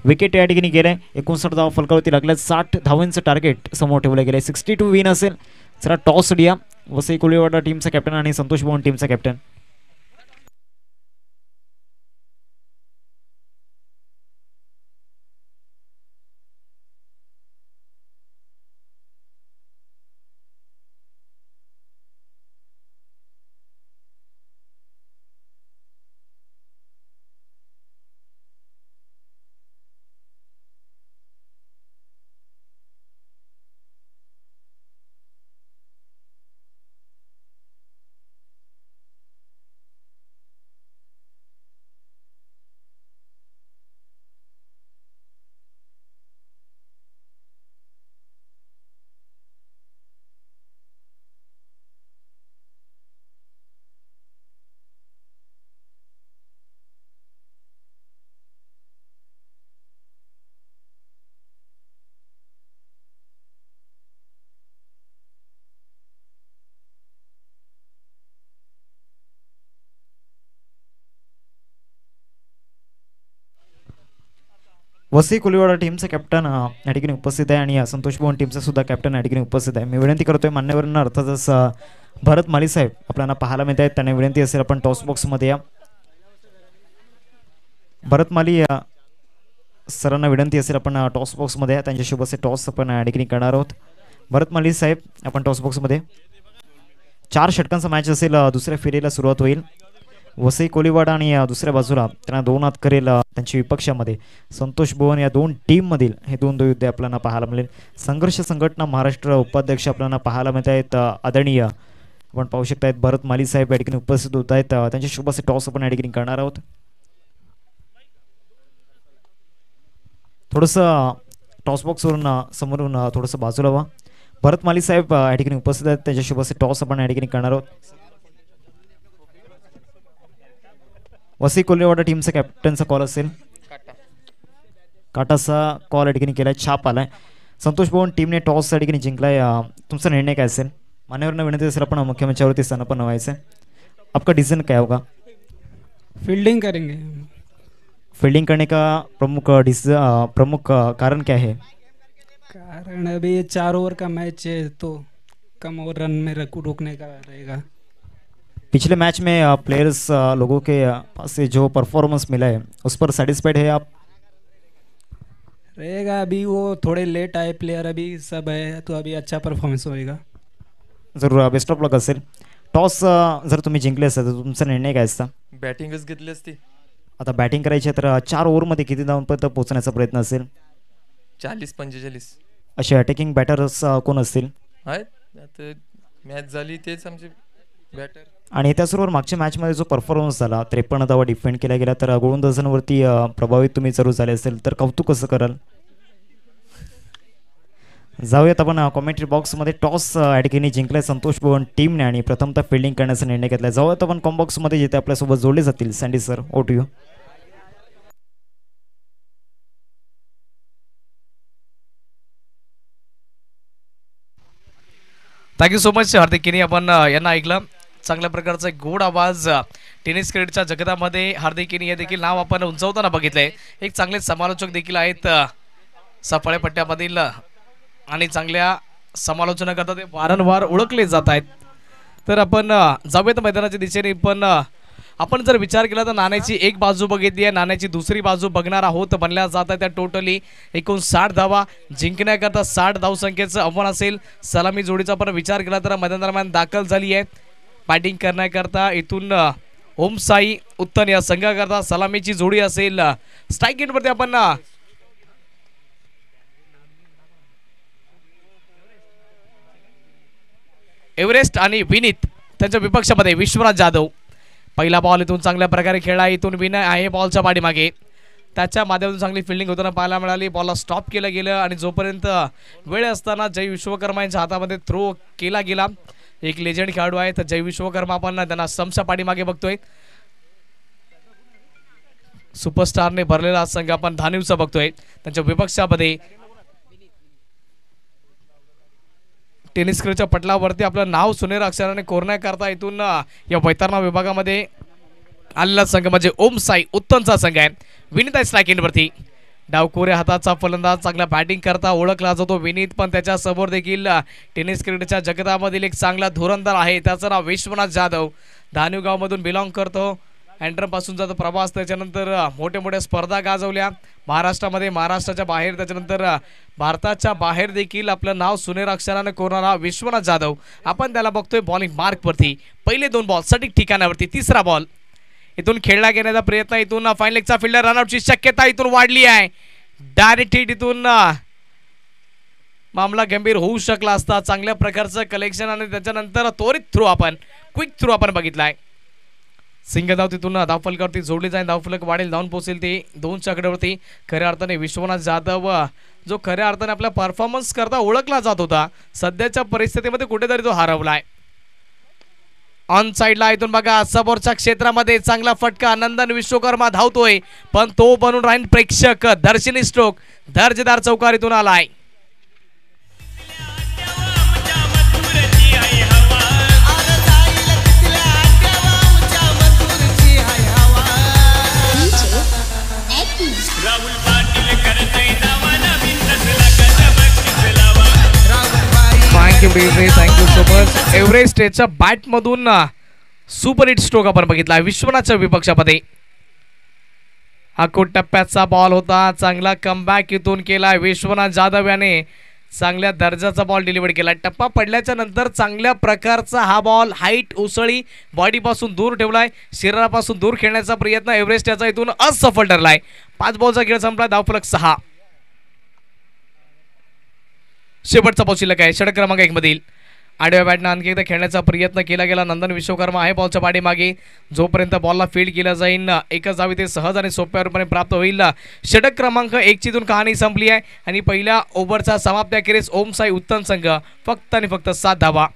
A: विकेट या ठिकाणी गेले. 59 धावा फलकावरती लागल्या. 60 धावांचं टार्गेट समोर ठेवलं गेलं. 62 विन असेल. जरा टॉस डिया वसई कोलीवाडा टीमचा कॅप्टन आणि संतोष भवन टीमचा कॅप्टन. वसई कोलीवाडा टीमचा कॅप्टन या ठिकाणी उपस्थित आहे आणि संतोष भवन टीमचा सुद्धा कॅप्टन या ठिकाणी उपस्थित आहे. मी विनंती करतोय मान्यवरांना, अर्थातच भरत माली साहेब आपल्याला पाहायला मिळत आहेत. त्यांना विनंती असेल आपण टॉस बॉक्समध्ये या. भरत माली सरांना विनंती असेल आपण टॉस बॉक्समध्ये या. त्यांच्यासोबत असे टॉस आपण या ठिकाणी करणार आहोत. भरत माली साहेब आपण टॉस बॉक्समध्ये. 4 षटकांचा मॅच असेल. दुसऱ्या फेरीला सुरुवात होईल. वसई कोलीवाडा आणि दुसऱ्या बाजूला त्यांना 2 हात करेल त्यांच्या विपक्षामध्ये संतोष भवन. या 2 टीममधील हे 2 युद्ध आपल्याला पाहायला मिळेल. संघर्ष संघटना महाराष्ट्र उपाध्यक्ष आपल्याला पाहायला मिळत आहेत. आदरणीय आपण पाहू शकता भरत माली साहेब या ठिकाणी उपस्थित होत आहेत. त्यांच्या शुभाचे टॉस आपण या ठिकाणी करणार आहोत. थोडंसं टॉस बॉक्सवरून समोरून थोडंसं बाजूला व्हा. भरत माली साहेब या ठिकाणी उपस्थित आहेत. त्यांच्या शुभाचे टॉस आपण या ठिकाणी करणार आहोत. वसई कोलीवाडा टीमचा कॅप्टनचा कॉल असेल. काटाचा कॉल या ठिकाणी केलाय. छाप आलाय. संतोष भवन टीमने टॉस या ठिकाणी जिंकलाय. तुमचा निर्णय काय असेल? मान्यवरांना विनंती असेल आपण मुख्य मंचावरती स्थानापन्न व्हायचं आहे. आपका डिसीजन क्या होगा?
D: फील्डिंग करेंगे.
A: फील्डिंग करने का प्रमुख कारण क्या है?
D: कारण अभी 4 ओवर का मैच है तो कम ओवर रन में रोकने का रहेगा.
A: पिछले मैच में प्लेयर्स लोगों के पास से जो परफॉर्मेंस मिला है उस पर सेटिस्फाइड है आप?
D: रहेगा. अभी वो थोड़े लेट आए प्लेयर, अभी सब है तो अभी अच्छा परफॉर्मेंस होएगा.
A: जरूर. बेस्ट ऑफ लक असेल. टॉस जर तुम्ही जिंकले असता तर तुमचा निर्णय काय असता?
E: बॅटिंगच घेतली असती.
A: आता बॅटिंग करायची तर 4 ओव्हरमध्ये किती धावांपर्यंत पोहोचण्याचा प्रयत्न असेल?
E: 40-45.
A: असे अटॅकिंग बॅटर्स कोण असतील?
E: आहेत आता मॅच झाली तेच आमचे बॅटर.
A: आणि त्याचबरोबर मागच्या मॅचमध्ये जो परफॉर्मन्स झाला 53 धावा डिफेंड केला गेला तर गोलंदाजांवरती प्रभावित तुम्ही जरूर झाले असेल तर कौतुक कसं कराल? जाऊयात आपण कॉमेंट्री बॉक्समध्ये. टॉस या ठिकाणी जिंकलाय संतोष भवन टीमने आणि प्रथमतः फिल्डिंग करण्याचा निर्णय घेतला. जाऊयात आपण कॉम बॉक्समध्ये जिथे आपल्यासोबत जोडले जातील. Sandy sir, over to you.
F: Thank you so much हार्दिकीने आपण यांना ऐकलं. चांगल्या प्रकारचा एक गोड आवाज टेनिस क्रिकेटच्या जगतामध्ये हार्दिकीने हे देखील नाव आपण उंचावताना बघितलंय. एक चांगले समालोचक देखील आहेत सफाळे पट्ट्यामधील आणि चांगल्या समालोचना करतात ते वारंवार ओळखले जात आहेत. तर आपण जाऊयात मैदानाच्या दिशेने. पण आपण जर विचार केला तर नाण्याची एक बाजू बघितली आहे, नाण्याची दुसरी बाजू बघणार आहोत. बनल्या जात आहे त्या टोटली एकूण 60 धावा जिंकण्याकरता 60 धावसंख्येचं आव्हान असेल. सलामी जोडीचा पण विचार केला तर मैदान दरम्यान दाखल झाली आहे. बॅटिंग करण्याकरता इथून ओम साई उत्तन या संघाकरता सलामीची जोडी असेल. स्ट्राईक एंडवरती आपण एव्हरेस्ट आणि विनीत त्यांच्या विपक्षामध्ये विश्वनाथ जाधव. पहिला बॉल इथून चांगल्या प्रकारे खेळला. इथून विनय आहे बॉलच्या पाठीमागे. त्याच्या माध्यमातून चांगली फिल्डिंग होताना पाहायला मिळाली. बॉलला स्टॉप केलं गेलं आणि जोपर्यंत वेळ असताना जय विश्वकर्मा यांच्या हातामध्ये थ्रो केला गेला. एक लेजंड खेळाडू आहे तर जय विश्वकर्मा आपण त्यांना समच्या पाठीमागे बघतोय. सुपरस्टारने भरलेला संघ आपण धानिवचा बघतोय. त्यांच्या विपक्षामध्ये टेनिस क्रिकेटच्या पटलावरती आपलं नाव सुनेर अक्षराने कोरण्याकरता इथून या वैतरणा विभागामध्ये आलेला संघ म्हणजे ओम साई उत्तनचा संघ आहे. विनीत आहे स्ट्राईक एंडवरती. डावकोरे हाताचा फलंदाज चांगला बॅटिंग करता ओळखला जातो विनीत. पण त्याच्या समोर देखील टेनिस क्रिकेटच्या जगतामधील एक चांगला धुरंधर आहे. त्याचं नाव विश्वनाथ जाधव. धानिवगावमधून बिलॉंग करतो. अँड्रमपासून जातो प्रवास. त्याच्यानंतर मोठ्या मोठ्या स्पर्धा गाजवल्या महाराष्ट्रामध्ये, महाराष्ट्राच्या बाहेर, त्याच्यानंतर भारताच्या बाहेर देखील आपलं नाव सुनेर अक्षराने कोरणारा विश्वनाथ जाधव. आपण त्याला बघतोय बॉलिंग मार्कवरती. पहिले 2 बॉल सटीक ठिकाणावरती. तिसरा बॉल इथून खेळला घेण्याचा प्रयत्न. इथून फाईन लेगचा फिल्डर रनआउटची शक्यता इथून वाढली आहे. डायरेक्ट हिट इथून मामला गंभीर होऊ शकला असता. चांगल्या प्रकारचं कलेक्शन आणि त्याच्यानंतर त्वरित थ्रो आपण क्विक थ्रो आपण बघितलाय. सिंगल धाव तिथून धावफलकावरती जोडली जाईल. धावफलक वाढेल, धावून पोहोचेल ते 2च्या आकड्यावरती. खऱ्या अर्थाने विश्वनाथ जाधव जो खऱ्या अर्थाने आपला परफॉर्मन्स करता ओळखला जात होता, सध्याच्या परिस्थितीमध्ये कुठेतरी तो हरवलाय. ऑन साइडला इथून बघा समोरच्या क्षेत्रामध्ये चांगला फटका. नंदन विश्वकर्मा धावतोय पण तो बनून राहील प्रेक्षक. दर्शनी स्ट्रोक दर्जेदार चौकारीतून आलाय. Thank you so much. एव्हरेस्ट याच्या बॅट मधून सुपर हिट स्ट्रोक आपण बघितला विश्वनाथच्या विपक्षामध्ये. हा कोट टप्प्याचा बॉल होता. चांगला कमबॅक इथून केला विश्वनाथ जाधव याने. चांगल्या दर्जाचा बॉल डिलिव्हर केला. टप्पा पडल्याच्या नंतर चांगल्या प्रकारचा हा बॉल हाईट उसळी बॉडीपासून दूर ठेवलाय. शरीरापासून दूर खेळण्याचा प्रयत्न एव्हरेस्ट याचा इथून असफल ठरलाय. 5 बॉलचा खेळ संपला. धावफलक 6. शेवटचा बॉल शिल्लक आहे षटक क्रमांक 1 मधील. आडव्या बॅटनं आणखी एकदा खेळण्याचा प्रयत्न केला गेला. नंदन विश्वकर्मा आहे बॉलच्या पाठीमागे. जोपर्यंत बॉलला फील्ड केला जाईल एकच धाव ते सहज आणि सोप्या रूपाने प्राप्त होईल. षटक क्रमांक 1 ची कहाणी संपली आहे आणि पहिल्या ओव्हरचा समाप्त्याखेरीज ओम साई उत्तम संघ फक्त आणि फक्त 7 धावा.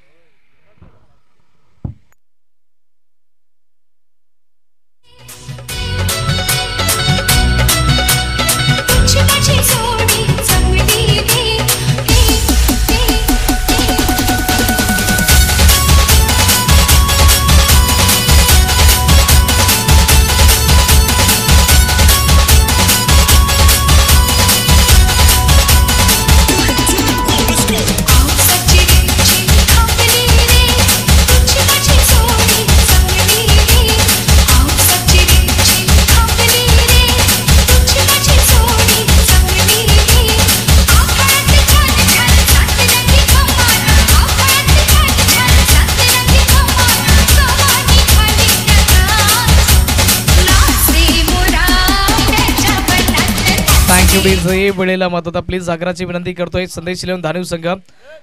F: वेळेला मत होता. प्लीज आग्राची विनंती करतोय. संदेश लिहून धानिव संघ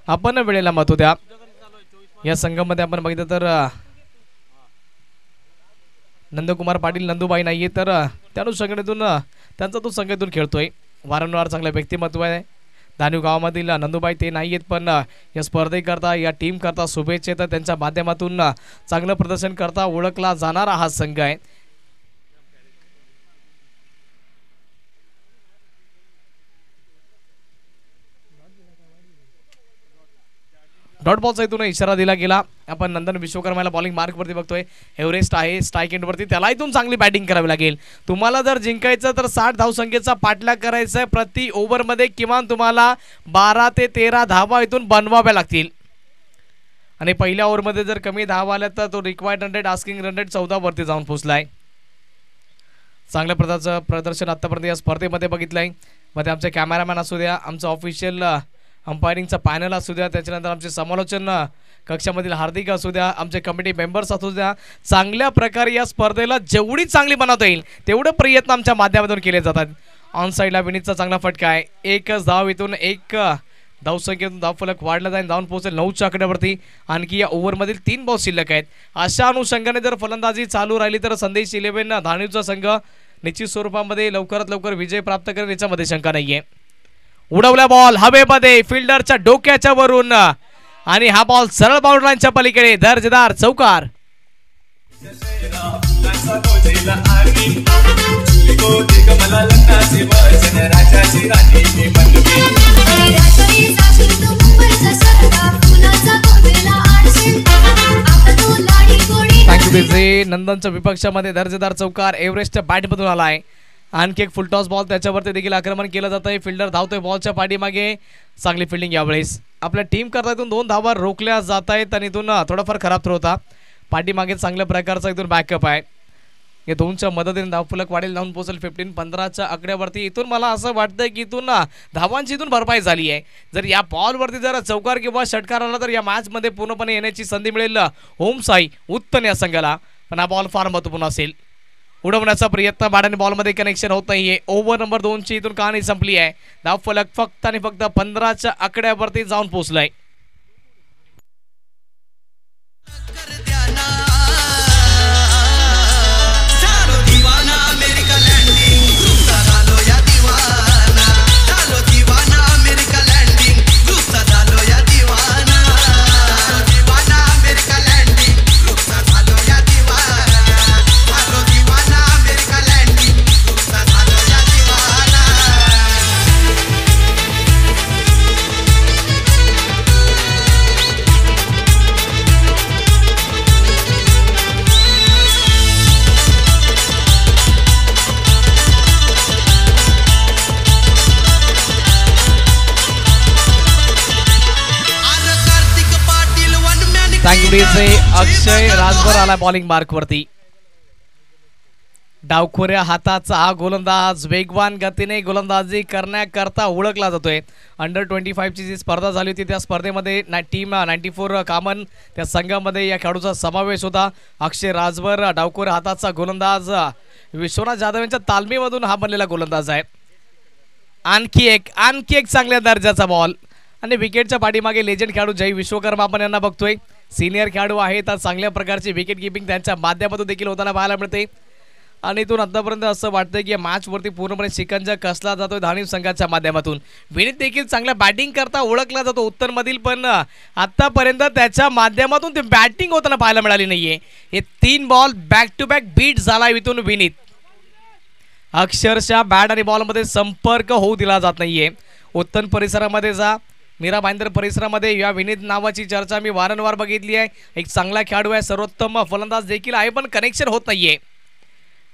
F: आपण वेळेला मत होत्या. या संघामध्ये आपण बघितलं तर नंदकुमार पाटील नंदूबाई नाहीये तर त्या अनुषंगानेतून त्यांचा तो संघातून खेळतोय. वारंवार चांगलं व्यक्तिमत्व आहे. धानिव गावामधील नंदूबाई ते नाहीयेत पण या स्पर्धेकरता या टीम करता शुभेच्छा. तर त्यांच्या माध्यमातून चांगलं प्रदर्शन करता ओळखला जाणारा हा संघ आहे. डॉट बॉलचा इथून इशारा दिला गेला. आपण नंदन विश्वकर्माला बॉलिंग मार्कवरती बघतोय. एव्हरेस्ट आहे स्ट्राईक एंडवरती, त्याला इथून चांगली बॅटिंग करावी लागेल. तुम्हाला जर जिंकायचं तर 60 धावसंख्येचा पाठलाग करायचा आहे. प्रति ओव्हरमध्ये किमान तुम्हाला 12 ते 13 धावा इथून बनवाव्या लागतील. आणि पहिल्या ओव्हरमध्ये जर कमी धावा आल्या तर तो रिक्वायर्ड 100 आस्किंग 100 14 वरती जाऊन पोहोचलाय. चांगल्या प्रकारचं प्रदर्शन आतापर्यंत या स्पर्धेमध्ये बघितलंय. मध्ये आमचे कॅमेरामॅन असू द्या, आमचं ऑफिशियल अंपायरिंगचा पॅनल असू द्या, त्याच्यानंतर आमचे समालोचन कक्षामधील हार्दिक असू द्या, आमचे कमिटी मेंबर्स असू द्या, चांगल्या प्रकारे या स्पर्धेला जेवढी चांगली बनवता येईल तेवढे प्रयत्न आमच्या माध्यमातून केले जातात. ऑन साईडला विनीतचा चांगला फटका आहे. एकच धाव इथून एक धावसंख्येतून धावफलक वाढला जाईल, धावून पोहोचेल 9च्या आकड्यावरती. आणखी या ओव्हरमधील 3 बॉल शिल्लक आहेत. अशा अनुषंगाने जर फलंदाजी चालू राहिली तर संदेश 11 धाणीवचा संघ निश्चित स्वरूपामध्ये लवकरात लवकर विजय प्राप्त करेल, याच्यामध्ये शंका नाहीये. उडवला बॉल हवेमध्ये फिल्डरच्या डोक्याच्या वरून आणि हा बॉल सरळ बाउंड्री लाईनच्या पलीकडे दर्जेदार चौकार. नंदनच्या विपक्षामध्ये दर्जेदार चौकार एव्हरेस्टच्या बॅटमधून आलाय. आणखी एक फुलटॉस बॉल, त्याच्यावरती देखील आक्रमण केलं जात आहे. फिल्डर धावतोय बॉलच्या पाठीमागे, चांगली फिल्डिंग यावेळेस. आपल्या टीम करता इथून 2 धावा रोखल्या जात आहेत आणि इथून थोडाफार खराब थ्रो होता. पाठीमागे चांगल्या प्रकारचा इथून बॅकअप आहे. या 2च्या मदतीने धावफलक वाढेल, जाऊन पोहोचेल 15-15च्या आकड्यावरती. इथून मला असं वाटतंय की इथून धावांची इथून भरपाई झाली आहे. जर या बॉलवरती जर चौकार किंवा षटकार आला तर या मॅचमध्ये पूर्णपणे येण्याची संधी मिळेल ओमसाई उत्तन या संघाला. पण हा बॉल फार महत्त्वपूर्ण असेल. उडवण्याचा प्रयत्न, बॅट आणि बॉलमध्ये कनेक्शन होत नाहीये. ओव्हर नंबर 2ची इथून कहाणी संपली आहे. धावफलक फक्त आणि फक्त 15च्या आकड्यावरती जाऊन पोहोचलाय. अक्षय राजभर आला बॉलिंग मार्कवरती. डावखोऱ्या हाताचा हा गोलंदाज वेगवान गतीने गोलंदाजी करण्याकरता ओळखला जातोय. अंडर 25 ची जी स्पर्धा झाली होती त्या स्पर्धेमध्ये टीम 94 कामन त्या संघामध्ये या खेळाडूचा समावेश होता. अक्षय राजभर डावखोऱ्या हाताचा गोलंदाज, विश्वनाथ जाधव यांच्या तालमीमधून हा बनलेला गोलंदाज आहे. आणखी एक चांगल्या दर्जाचा बॉल आणि विकेटच्या पाठीमागे लेजंड खेळाडू जय विश्वकर्मा आपण यांना बघतोय. सिनियर खेळाडू आहे तर चांगल्या प्रकारची विकेट किपिंग त्यांच्या माध्यमातून देखील होताना पाहायला मिळते. आणि इथून आतापर्यंत असं वाटतंय की या मॅचवरती पूर्णपणे शिकंजा कसला जातोय धाणीव संघाच्या माध्यमातून. विनीत देखील चांगल्या बॅटिंग करता ओळखला जातो उत्तरमधील, पण आतापर्यंत त्याच्या माध्यमातून ते बॅटिंग होताना पाहायला मिळाली नाहीये. हे 3 ball back to back beat झाला इथून विनीत. अक्षरशः बॅट आणि बॉलमध्ये संपर्क होऊ दिला जात नाहीये. उत्तन परिसरामध्ये जा, मीरा भाईंदर परिसरामध्ये या विनीत नावाची चर्चा मी वारंवार बघितली आहे. एक चांगला खेळाडू आहे, सर्वोत्तम फलंदाज देखील आहे, पण कनेक्शन होत नाहीये.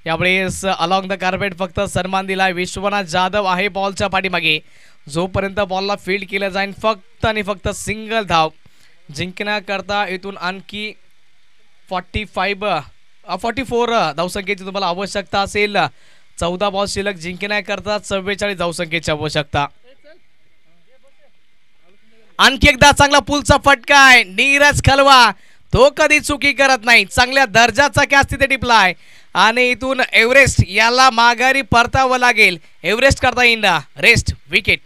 F: यावेळेस अलॉंग द कार्पेट फक्त सन्मान दिलाय. विश्वनाथ जाधव आहे बॉलच्या पाठीमागे. जोपर्यंत बॉलला फील्ड केलं जाईल फक्त आणि फक्त सिंगल धाव जिंकण्याकरता इथून आणखी 44 धावसंख्येची तुम्हाला आवश्यकता असेल. 14 बॉल शिल्लक जिंकण्याकरता 44 धावसंख्येची आवश्यकता. आणखी एकदा चांगला पुलचा फटका आहे. नीरज खलवा तो कधी चुकी करत नाही. चांगल्या दर्जाचा कॅच तिथे टिपलाय आणि इथून एव्हरेस्ट याला माघारी परतावं लागेल. एव्हरेस्ट करता येईल ना रेस्ट विकेट.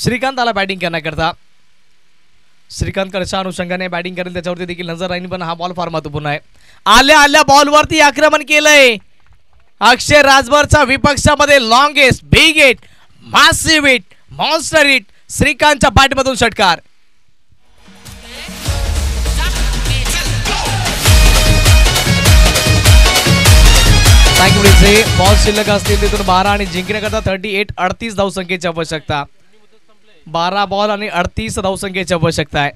F: श्रीकांत आला बॅटिंग करण्याकरता. श्रीकांत कशा अनुषंगाने बॅटिंग करेल त्याच्यावरती देखील नजर राहील, पण हा बॉल फार महत्वपूर्ण आहे. आल्या बॉलवरती आक्रमण केलंय अक्षय राजभरच्या विपक्षामध्ये. Longest, big hit, massive hit, monster hit, श्रीकांतच्या बॅटमधून षटकार. बॉल शिल्लक असतील तिथून 12 आणि जिंकण्याकरता 38 धावसंख्येची आवश्यकता. 12 बॉल आणि 38 धावसंख्येची आवश्यकता आहे.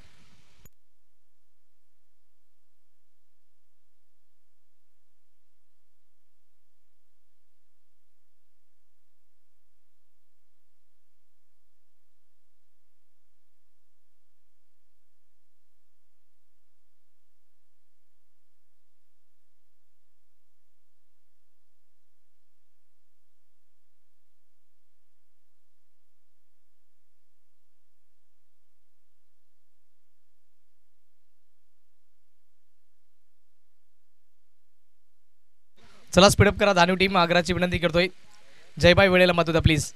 F: चला स्पीडअप करा धानू टीम. आग्राची विनंती करतोय. जयबाई वेळेला मत द्या प्लीज.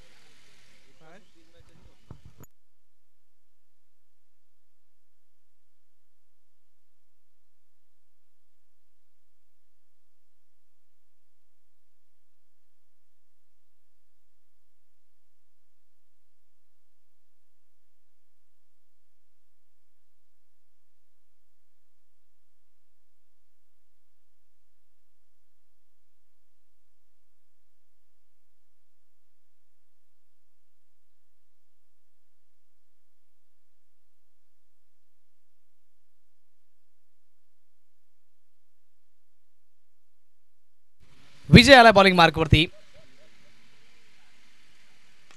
F: विजय आला बॉलिंग मार्कवरती.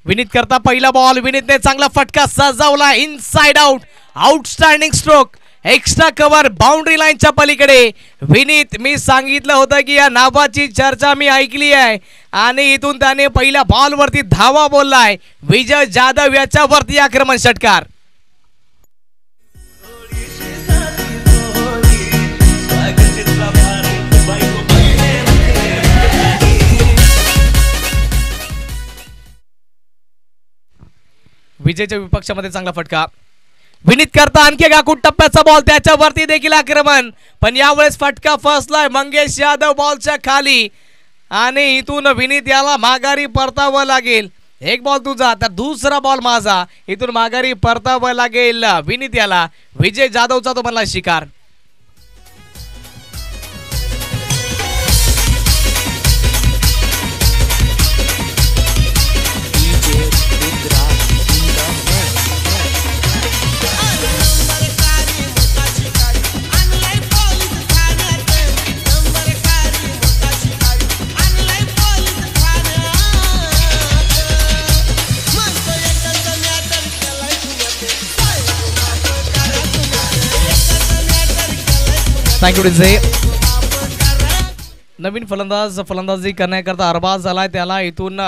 F: विनीत करता पहिला बॉल. विनीतने चांगला फटका सजवला inside out. Outstanding stroke, extra cover boundary लाईनच्या पलीकडे. विनीत, मी सांगितलं होतं की या नावाची चर्चा मी ऐकली आहे आणि इथून त्याने पहिल्या बॉलवरती धावा बोललाय. विजय जाधव याच्यावरती आक्रमण षटकार. विजयच्या विपक्षामध्ये चांगला फटका. विनीत करता आणखी एका टप्प्याचा बॉल, त्याच्यावरती देखील आक्रमण, पण यावेळेस फटका फसलाय मंगेश यादव बॉलच्या खाली आणि इथून विनीत याला माघारी परतावं लागेल. एक बॉल तुझा तर दुसरा बॉल माझा, इथून माघारी परतावं लागेल विनीत याला. विजय जाधवचा तो बनला शिकार. Thank you DJ. नवीन फलंदाजी करण्याकरता अरबाज झालाय, त्याला इथून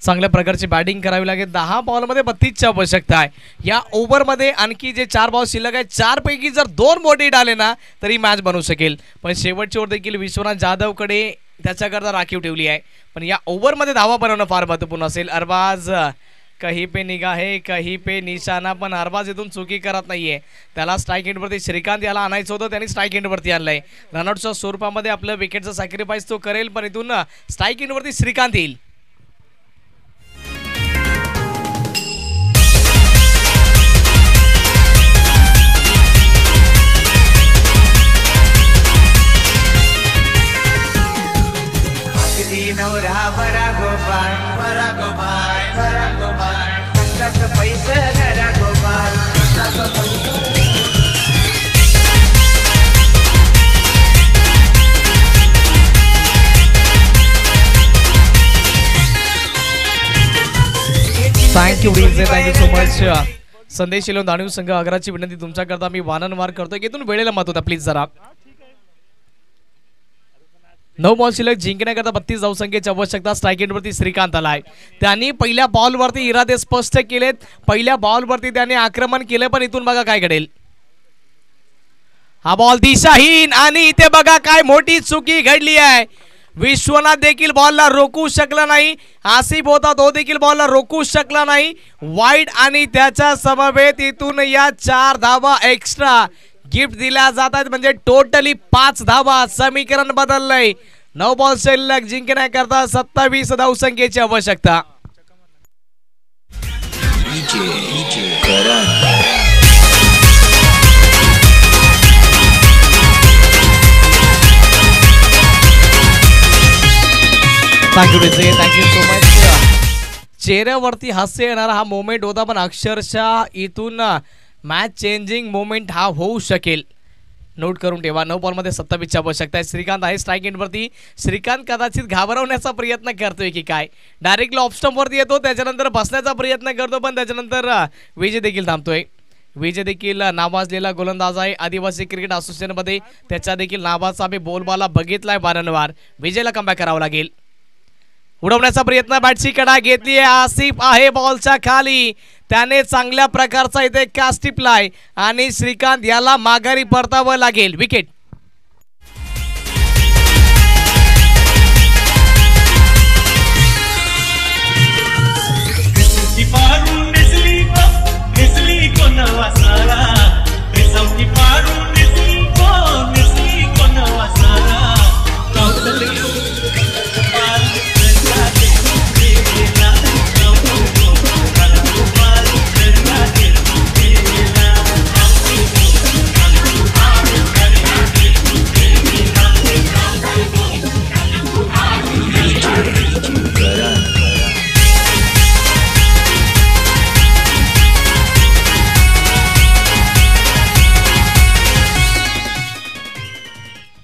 F: चांगल्या प्रकारची बॅटिंग करावी लागेल. 10 बॉलमध्ये 32ची आवश्यकता आहे. या ओव्हरमध्ये आणखी जे 4 बॉल शिल्लक आहेत, 4 पैकी जर 2 मोठी आले ना तरी मॅच बनवू शकेल, पण शेवटची ओव्हर देखील विश्वनाथ जाधवकडे त्याच्याकरता राखीव ठेवली आहे. पण या ओव्हरमध्ये धावा बनवणं फार महत्त्वपूर्ण असेल. अरबाज कहीं पे निगाहे कहीं पे निशाणा, पण अरबाज इथून चुकी करत नाहीये. त्याला स्ट्राईक एंडवरती श्रीकांत याला आणायचं होतं, त्यांनी स्ट्राईक एंडवरती आणलंय. रनआउटच्या स्वरूपामध्ये आपलं विकेटचं सॅक्रिफाईस तो करेल, पण इथून स्ट्राईक एंडवरती श्रीकांत येईल. Thank you so much. संदेश शिलोन दाणीव संघ आग्राची विनंती तुमच्याकरता मी वारंवार करतोय की इथून वेळेला मत होता प्लीज जरा. 9 बॉल शिल्लक, जिंकण्याकरता 32 धावसंख्येची आवश्यकता. स्ट्राईक एंडवरती श्रीकांत आलाय. त्यांनी पहिल्या बॉलवरती इरादे स्पष्ट केलेत. पहिल्या बॉलवरती त्यांनी आक्रमण केलं, पण इथून बघा काय घडेल. हा बॉल दिशाहीन आणि इथे बघा काय मोठी चुकी घडली आहे. विश्वनाथ देखील बॉलला रोखू शकला नाही. आसिफ होता तो देखील बॉलला रोखू शकला नाही. वाईड आणि त्याच्या समवेत इथून या 4 धावा एक्स्ट्रा गिफ्ट दिल्या जातात. म्हणजे टोटली 5 धावा. समीकरण बदललंय. 9 बॉल शिल्लक जिंकण्याकरता 27 धावसंख्येची आवश्यकता. Thank you thank you so much. चेहऱ्यावरती हास्य येणारा हा मोमेंट होता, पण अक्षरशः इथून मॅच चेंजिंग मोमेंट हा होऊ शकेल. नोट करून ठेवा. 9 बॉलमध्ये 27ची आवश्यकता आहे. श्रीकांत आहे स्ट्राईक एंडवरती. श्रीकांत कदाचित घाबरवण्याचा प्रयत्न करतोय की काय. डायरेक्टली ऑफ स्टंपवरती येतो, त्याच्यानंतर बसण्याचा प्रयत्न करतो, पण त्याच्यानंतर विजय देखील थांबतोय. विजय देखील नावाजलेला गोलंदाज आहे. आदिवासी क्रिकेट असोसिएशनमध्ये त्याच्या देखील नावाचा आम्ही बोलबाला बघितलाय वारंवार. विजयला कमबॅक करावं लागेल. उडवण्याचा प्रयत्न, बॅटची कडा घेतली आहे. आसिफ आहे बॉलच्या खाली. त्याने चांगल्या प्रकारचा इथे कास्ट टिपलाय आणि श्रीकांत याला माघारी परतावं लागेल. विकेट.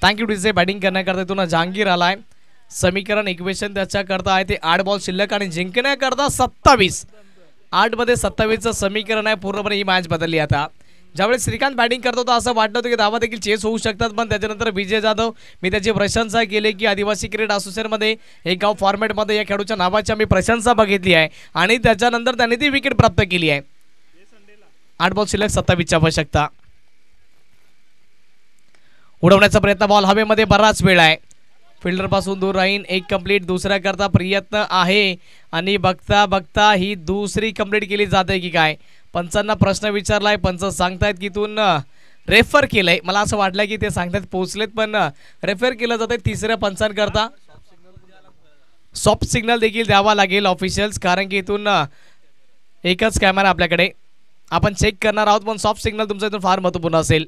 F: Thank you DJ. बॅटिंग करण्याकरता इथून जहांगीर आलाय. समीकरण इक्वेशन त्याच्याकरता आहे ते 8 बॉल शिल्लक आणि जिंकण्याकरता 27. 8 मध्ये 27चं समीकरण आहे. पूर्णपणे ही मॅच बदलली. आता ज्यावेळेस श्रीकांत बॅटिंग करतो तर असं वाटलं होतं की धावा देखील चेस होऊ शकतात, पण त्याच्यानंतर विजय जाधव मी त्याची प्रशंसा केली की आदिवासी क्रिकेट असोसिएशनमध्ये एक गाव फॉर्मॅटमध्ये या खेळाडूच्या नावाची आम्ही प्रशंसा बघितली आहे आणि त्याच्यानंतर त्यांनी ती विकेट प्राप्त केली आहे. 8 बॉल शिल्लक 27ची आवश्यकता. उडवण्याचा प्रयत्न, बॉल हवेमध्ये बराच वेळ आहे. फिल्डर पासून दूर राहीन. एक कंप्लीट. दुसऱ्या करता प्रयत्न आहे आणि बघता बघता ही दुसरी कंप्लीट केली जाते की काय. पंचांना प्रश्न विचारलाय. पंच सांगतायत की इथून रेफर केलंय. मला असं वाटलं की ते सांगतायत पोहोचलेत, पण रेफर केलं जात आहे. तिसऱ्या पंचांकरता सॉफ्ट सिग्नल देखील द्यावा लागेल ऑफिशियल्स, कारण की इथून एकच कॅमेरा आपल्याकडे. आपण चेक करणार आहोत, पण सॉफ्ट सिग्नल तुमचा इथून फार महत्त्वपूर्ण असेल.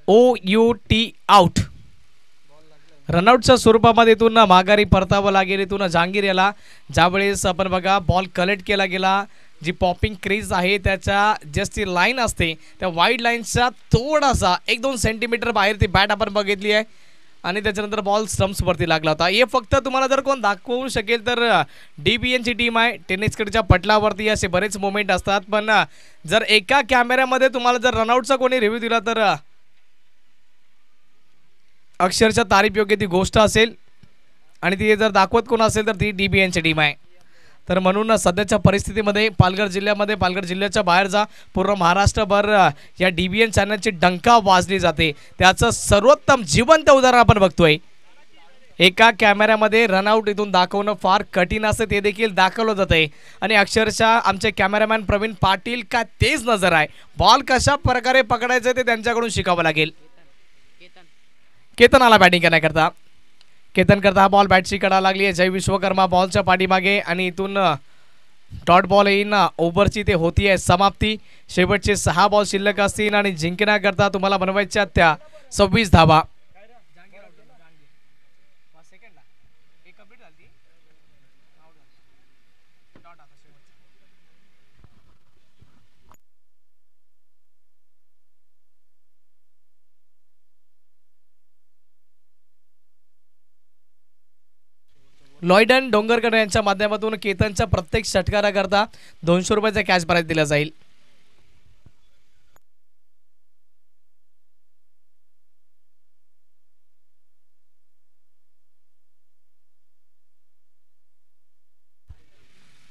F: OUT out. रनआउटच्या स्वरूपामध्ये इथून माघारी परतावं लागेल. इथून जहांगीर याला ज्यावेळेस आपण बघा बॉल कलेक्ट केला गेला, जी पॉपिंग क्रीज आहे त्याच्या जस्ट ती लाईन असते त्या वाईड लाईनच्या थोडासा 1-2 सेंटीमीटर बाहेर ती बॅट आपण बघितली आहे आणि त्याच्यानंतर बॉल स्टम्प्सवरती लागला होता. हे फक्त तुम्हाला जर कोण दाखवू शकेल तर DBNची टीम आहे. टेनिसकडच्या पटलावरती असे बरेच मोमेंट असतात, पण जर एका कॅमेऱ्यामध्ये तुम्हाला जर रनआउटचा कोणी रिव्ह्यू दिला तर अक्षरशः तारीफ योग्य ती गोष्ट असेल. आणि ती जर दाखवत कोण असेल तर ती DBNची टीम आहे. तर म्हणून सध्याच्या परिस्थितीमध्ये पालघर जिल्ह्यामध्ये, पालघर जिल्ह्याच्या बाहेर जा, पूर्ण महाराष्ट्रभर या DBN चॅनलची डंका वाजली जाते. त्याचं सर्वोत्तम जिवंत उदाहरण आपण बघतोय. एका कॅमेऱ्यामध्ये रनआउट इथून दाखवणं फार कठीण असते, ते देखील दाखवलं जाते. आणि अक्षरशः आमचे कॅमेरामॅन प्रवीण पाटील का तेज नजर आहे. बॉल कशा प्रकारे पकडायचं ते त्यांच्याकडून शिकावं लागेल. केतन आला बॅटिंग करण्याकरता. केतन करता हा बॉल बॅटची कडा लागली आहे. जय विश्वकर्मा बॉलच्या पाठीमागे आणि इथून डॉट बॉल येईन. ओव्हरची ते होती आहे समाप्ती. शेवटचे 6 बॉल शिल्लक असतील आणि जिंकण्याकरता तुम्हाला बनवायच्या त्या 26 धावा. लॉयडन डोंगरकर यांच्या माध्यमातून केतनच्या प्रत्येक षटकाराकरता 200 रुपयाचा कॅश प्राइज दिला जाईल.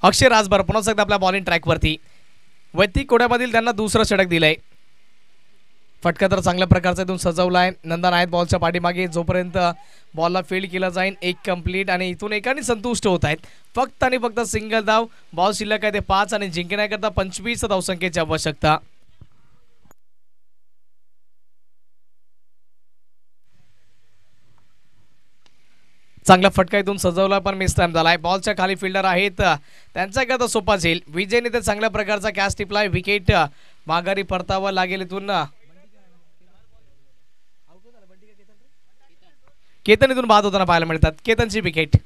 F: अक्षय राजभर पुन्हा एकदा आपल्या बॉलिंग ट्रॅकवरती. वैयक्तिक कोड्यामधील त्यांना दुसरं षटक दिलंय. फटका तर चांगल्या प्रकारचा इथून सजवला आहे. नंदन आहेत बॉलच्या पाठीमागे. जोपर्यंत बॉलला फील्ड केला जाईल एक कंप्लीट आणि इथून एकाने संतुष्ट होत आहेत. फक्त आणि फक्त सिंगल धाव. बॉल शिल्लक आहे ते 5 आणि जिंकण्याकरता 25 धावसंख्येची आवश्यकता. चांगला फटका इथून सजवला पण मिस टाइम झालाय. बॉलच्या खाली फिल्डर आहेत त्यांच्याकरता सोपा जाईल. विजयने ते चांगल्या प्रकारचा कॅच टिपलाय. विकेट माघारी परतावा लागेल इथून. केतन इथून बाद होताना पाहायला मिळतात. केतनची विकेट.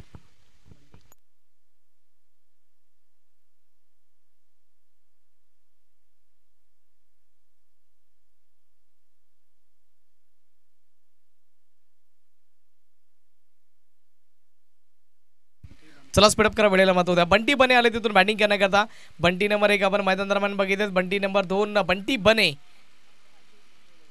F: चला स्पीडअप करा, वेळेला मत होत्या. बंटी बने आले तिथून बॅटिंग करण्याकरता. बंटी नंबर 1 आपण मैदान दरम्यान बघितले. बंटी नंबर 2 बंटी बने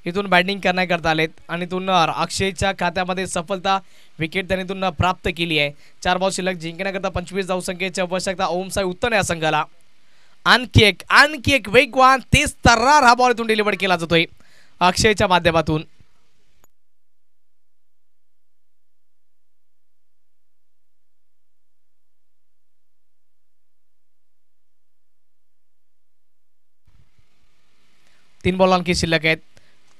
F: इथून बॅटिंग करण्याकरता आलेत आणि इथून अक्षयच्या खात्यामध्ये सफलता विकेट त्यांनी इथून प्राप्त केली आहे. 4 बॉल शिल्लक. जिंकण्याकरता 25 धावसंख्येची आवश्यकता ओमसाई उत्तन या संघाला. आणखी एक वेगवान तेज तर्रार हा बॉल इथून डिलिव्हर केला जातोय अक्षयच्या माध्यमातून. तीन बॉल आणखी शिल्लक आहेत.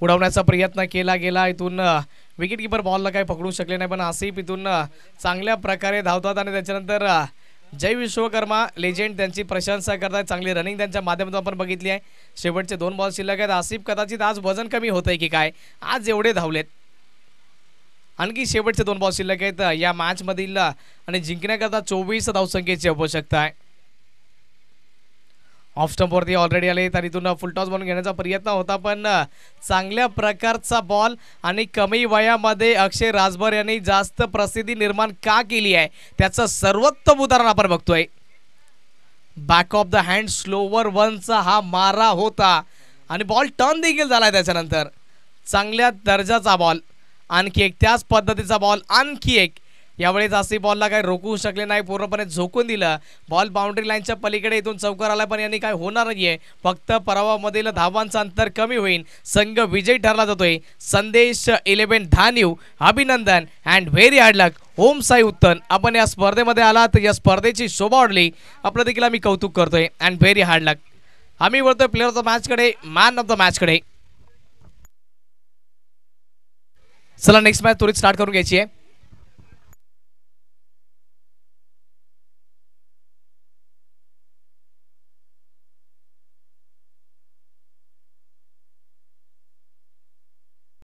F: उडवण्याचा प्रयत्न केला गेला. इथून विकेट किपर बॉलला काही पकडू शकले नाही, पण आसिफ इथून चांगल्या प्रकारे धावतात आणि त्याच्यानंतर जय विश्वकर्मा लेजेंड त्यांची प्रशंसा करतात. चांगली रनिंग त्यांच्या माध्यमातून आपण बघितली आहे. शेवटचे 2 बॉल शिल्लक आहेत. आसिफ कदाचित आज वजन कमी होतंय की काय, आज एवढे धावलेत. आणखी शेवटचे 2 बॉल शिल्लक आहेत या मॅच मधील आणि जिंकण्याकरता 24 धावसंख्येची आवश्यकता आहे. ऑफ स्टंपवरती ऑलरेडी आले तर इथून फुल टॉस बनवून घेण्याचा प्रयत्न होता, पण चांगल्या प्रकारचा बॉल आणि कमी वयामध्ये अक्षय राजभर यांनी जास्त प्रसिद्धी निर्माण का केली आहे त्याचं सर्वोत्तम उदाहरण आपण बघतोय. Back of the hand slower वनचा हा मारा होता आणि बॉल टर्न देखील झालाय. त्याच्यानंतर चांगल्या दर्जाचा बॉल. आणखी एक त्याच पद्धतीचा बॉल. आणखी एक. यावेळेस आसिफ बॉलला काही रोखू शकले नाही, पूर्णपणे झोकून दिलं. बॉल बाउंड्री लाईनच्या पलीकडे इथून चौकार आला, पण यांनी काय होणार नाहीये. फक्त पराभवामधील धावांचं अंतर कमी होईल. संघ विजयी ठरला जातोय. संदेश 11 धान्यू अभिनंदन अँड व्हेरी हार्ड लक. ओम साई उत्तन आपण या स्पर्धेमध्ये आलात, या स्पर्धेची शोभा वाढली, आपलं देखील आम्ही कौतुक करतोय अँड व्हेरी हार्ड लक. आम्ही वळतोय प्लेअर ऑफ द मॅच कडे, मॅन ऑफ द मॅच कडे. चला नेक्स्ट मॅच त्वरित स्टार्ट करून घ्यायची आहे.